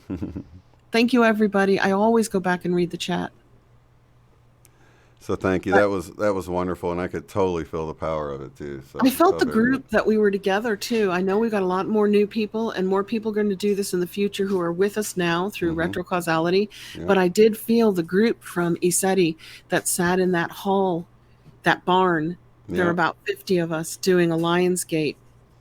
Thank you, everybody. I always go back and read the chat. So thank you. That was wonderful, and I could totally feel the power of it too. So I felt the it. group that we were together too. I know we got a lot more new people and more people going to do this in the future who are with us now through retrocausality. Yeah. But I did feel the group from ESETI that sat in that hall, that barn. There were about 50 of us doing a Lionsgate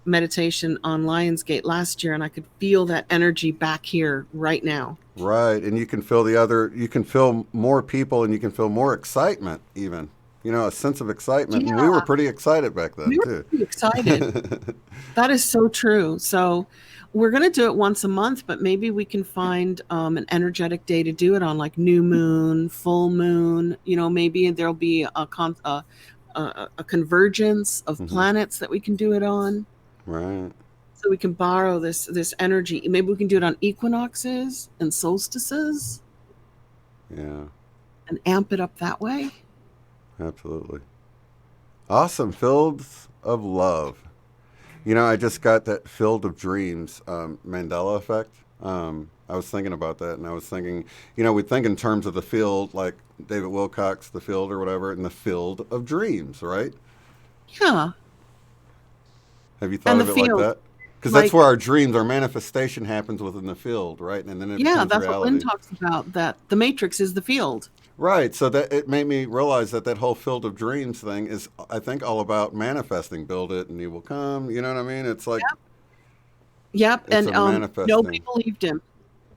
meditation on Lionsgate last year, and I could feel that energy back here right now. Right, and you can feel you can feel more people, and you can feel more excitement even. A sense of excitement. Yeah. And we were pretty excited back then We were too. pretty excited. That is so true. So we're going to do it once a month, but maybe we can find an energetic day to do it on, like new moon, full moon. Maybe there'll be a convergence of planets that we can do it on. Right. So we can borrow this energy. Maybe we can do it on equinoxes and solstices. Yeah. And amp it up that way. Absolutely. Awesome. Fields of love. I just got that field of dreams, Mandela effect. I was thinking about that, and I was thinking, we think in terms of the field, like David Wilcox, the field or whatever, and the field of dreams, right? Yeah. Have you thought of it field. like that? Because that's where our dreams, our manifestation happens within the field, right? And then it becomes that's reality. what Lynn talks about, that the matrix is the field. Right. So that it made me realize that whole field of dreams thing is, I think, all about manifesting. Build it and you will come. You know what I mean? It's like. Yep. It's And nobody believed him.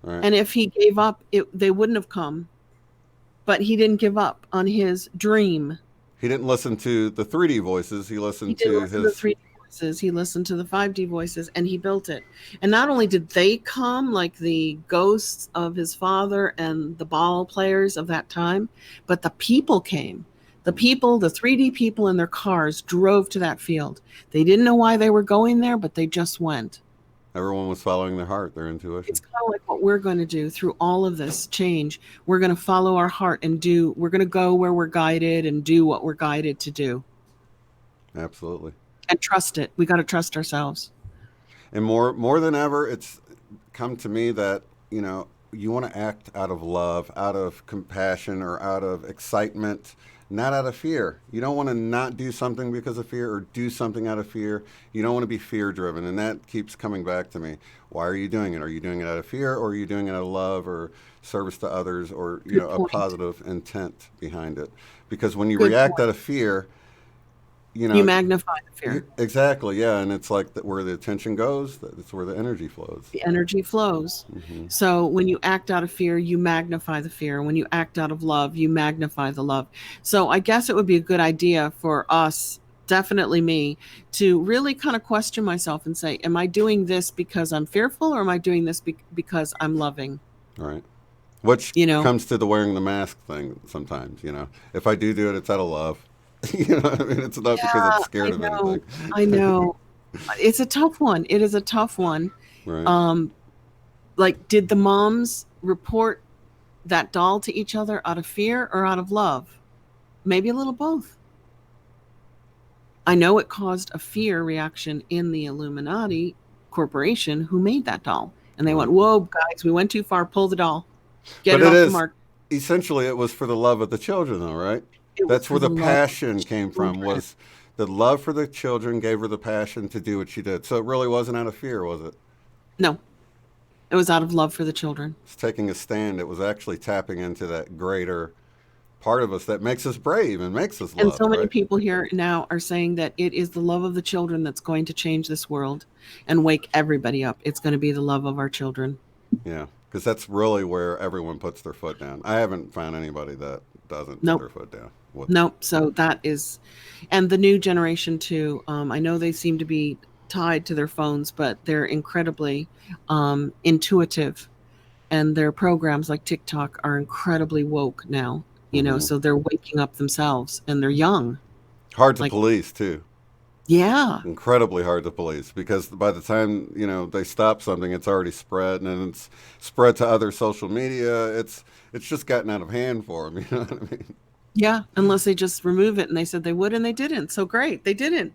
Right. And if he gave up, they wouldn't have come. But he didn't give up on his dream. He didn't listen to the 3D voices. He listened to his. The 3D voices. He listened to the 5D voices, and he built it. And not only did they come, like the ghosts of his father and the ball players of that time, but the people came. The people, the 3D people in their cars drove to that field. They didn't know why they were going there, but they just went. Everyone was following their heart, their intuition. It's kind of like what we're going to do through all of this change. We're going to follow our heart and we're going to go where we're guided and do what we're guided to do. Absolutely. And trust it. We got to trust ourselves. And more than ever, it's come to me that, you want to act out of love, out of compassion, or out of excitement, not out of fear. You don't want to not do something because of fear or do something out of fear. You don't want to be fear driven. And that keeps coming back to me. Why are you doing it? Are you doing it out of fear, or are you doing it out of love or service to others, or, a positive intent behind it? Because when you react out of fear, you magnify the fear. Exactly. Yeah. And it's like that where the attention goes, that's where the energy flows. The energy flows. Mm-hmm. So when you act out of fear, you magnify the fear. When you act out of love, you magnify the love. So I guess it would be a good idea for us, definitely me, to really kind of question myself and say, am I doing this because I'm fearful, or am I doing this because I'm loving? Right. Which comes to the wearing the mask thing sometimes, If I do it, it's out of love. What I mean? It's not because I'm scared of anything. I know. It's a tough one. It is a tough one. Right. Like, did the moms report that doll to each other out of fear or out of love? Maybe a little both. I know it caused a fear reaction in the Illuminati Corporation who made that doll. And they went, whoa, guys, we went too far. Pull the doll. Get it off the mark. Essentially, it was for the love of the children, though, right? That's where the passion came from, was the love for the children gave her the passion to do what she did. So it really wasn't out of fear, was it? No, it was out of love for the children. It's taking a stand. It was actually tapping into that greater part of us that makes us brave and makes us And love. so many right? people here now are saying that it is the love of the children that's going to change this world and wake everybody up. It's going to be the love of our children. Yeah, because that's really where everyone puts their foot down. I haven't found anybody that doesn't Nope. put their foot down. Nope. So that is, and the new generation too. I know they seem to be tied to their phones, but they're incredibly intuitive, and their programs like TikTok are incredibly woke now. So they're waking up themselves, and they're young. Hard to police too. Yeah. Incredibly hard to police, because by the time they stop something, it's already spread, and then it's spread to other social media. It's just gotten out of hand for them. You know what I mean? Yeah, unless they just remove it, and they said they would, and they didn't. So great, they didn't.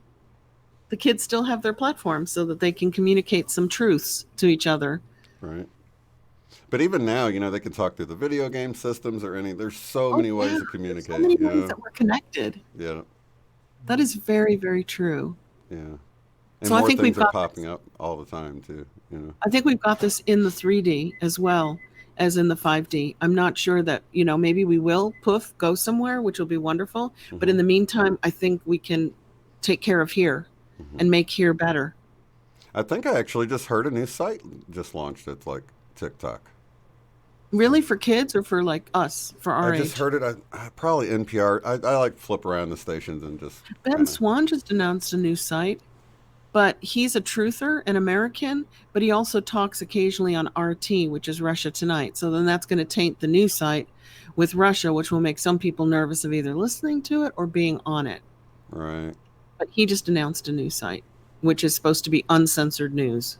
The kids still have their platform so that they can communicate some truths to each other. Right. But even now, they can talk through the video game systems or any. There's so many ways to communicate. There's so many ways that we're connected. Yeah. That is very, very true. Yeah. And so more I think things we've are got popping up all the time too. I think we've got this in the 3D as well as in the 5D. I'm not sure that, maybe we will go somewhere, which will be wonderful. Mm-hmm. But in the meantime, I think we can take care of here and make here better. I think I actually just heard a new site just launched. It's like TikTok. Really? For kids or for like us, for our age? I just heard it. Probably NPR. I like flip around the stations and just. Ben Swan just announced a new site, but he's a truther, an American, but he also talks occasionally on RT, which is Russia Tonight. So then that's going to taint the new site with Russia, which will make some people nervous of either listening to it or being on it. Right. But he just announced a new site, which is supposed to be uncensored news.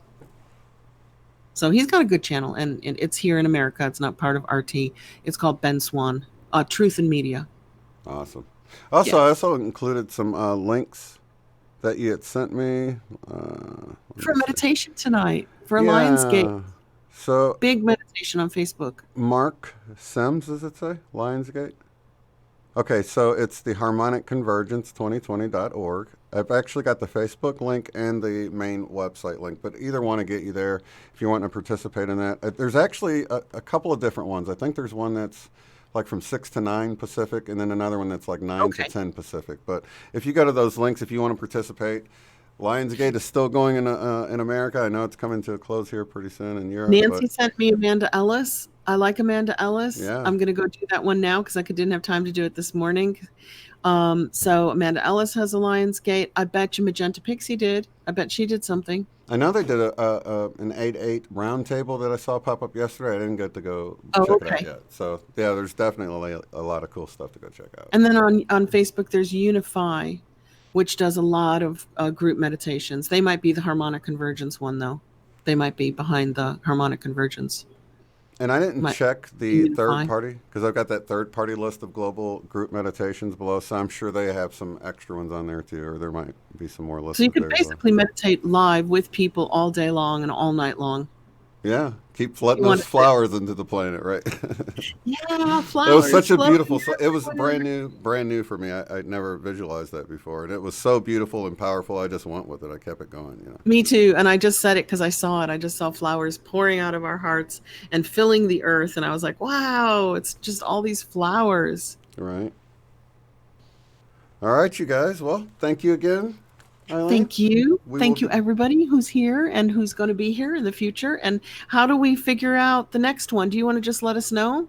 So he's got a good channel, and it's here in America. It's not part of RT. It's called Ben Swan, Truth in Media. Awesome. Also, I also included some links that you had sent me. For meditation tonight, for Lionsgate. So big meditation on Facebook. Mark Sims, does it say? Lionsgate? Okay, so it's the harmonicconvergence2020.org. I've actually got the Facebook link and the main website link, but either one to get you there if you want to participate in that. There's actually a couple of different ones. I think there's one that's like from 6 to 9 Pacific, and then another one that's like 9 to 10 Pacific. But if you go to those links, if you want to participate, Lionsgate is still going in America. I know it's coming to a close here pretty soon in Europe. Nancy sent me Amanda Ellis. I like Amanda Ellis. Yeah. I'm going to go do that one now because I didn't have time to do it this morning. So Amanda Ellis has a Lionsgate. I bet you Magenta Pixie did. I bet she did something. I know they did an 8-8 round table that I saw pop up yesterday. I didn't get to go check it out yet. So, yeah, there's definitely a lot of cool stuff to go check out. And then on Facebook, there's Unify, which does a lot of group meditations. They might be the harmonic convergence one, though. They might be behind the harmonic convergence. And I didn't check the third party because I've got that third party list of global group meditations below. So I'm sure they have some extra ones on there too, or there might be some more listed. So you can basically meditate live with people all day long and all night long. Yeah. Keep letting those flowers into the planet, right? Yeah, flowers. It was such a beautiful, it was brand new for me. I'd never visualized that before. And it was so beautiful and powerful. I just went with it. I kept it going. Me too. And I just said it because I saw it. I just saw flowers pouring out of our hearts and filling the earth. And I was like, wow, it's just all these flowers. Right. All right, you guys. Well, thank you again. Eileen. Thank you. Thank you, everybody who's here and who's going to be here in the future. And how do we figure out the next one? Do you want to just let us know?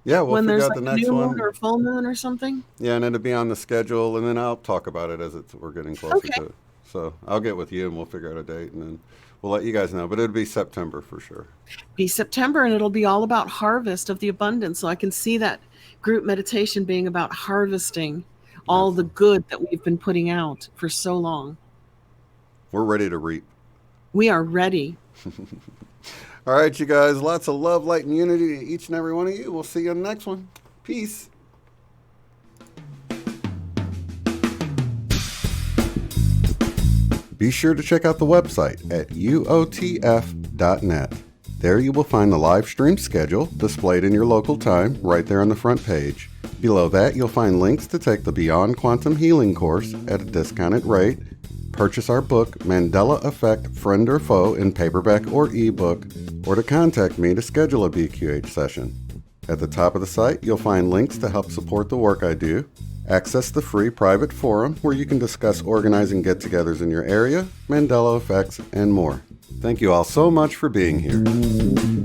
Yeah, we'll when figure there's out like the a next new one. moon or a full moon or something? Yeah, and it'll be on the schedule, and then I'll talk about it as we're getting closer to it. So I'll get with you, and we'll figure out a date, and then we'll let you guys know. But it'll be September for sure. Be September, and it'll be all about harvest of the abundance. So I can see that group meditation being about harvesting all the good that we've been putting out for so long. We're ready to reap. We are ready. All right, you guys. Lots of love, light, and unity to each and every one of you. We'll see you on the next one. Peace. Be sure to check out the website at uotf.net. There you will find the live stream schedule displayed in your local time right there on the front page. Below that, you'll find links to take the Beyond Quantum Healing course at a discounted rate, purchase our book, Mandela Effect, Friend or Foe, in paperback or ebook, or to contact me to schedule a BQH session. At the top of the site, you'll find links to help support the work I do, access the free private forum where you can discuss organizing get-togethers in your area, Mandela effects, and more. Thank you all so much for being here.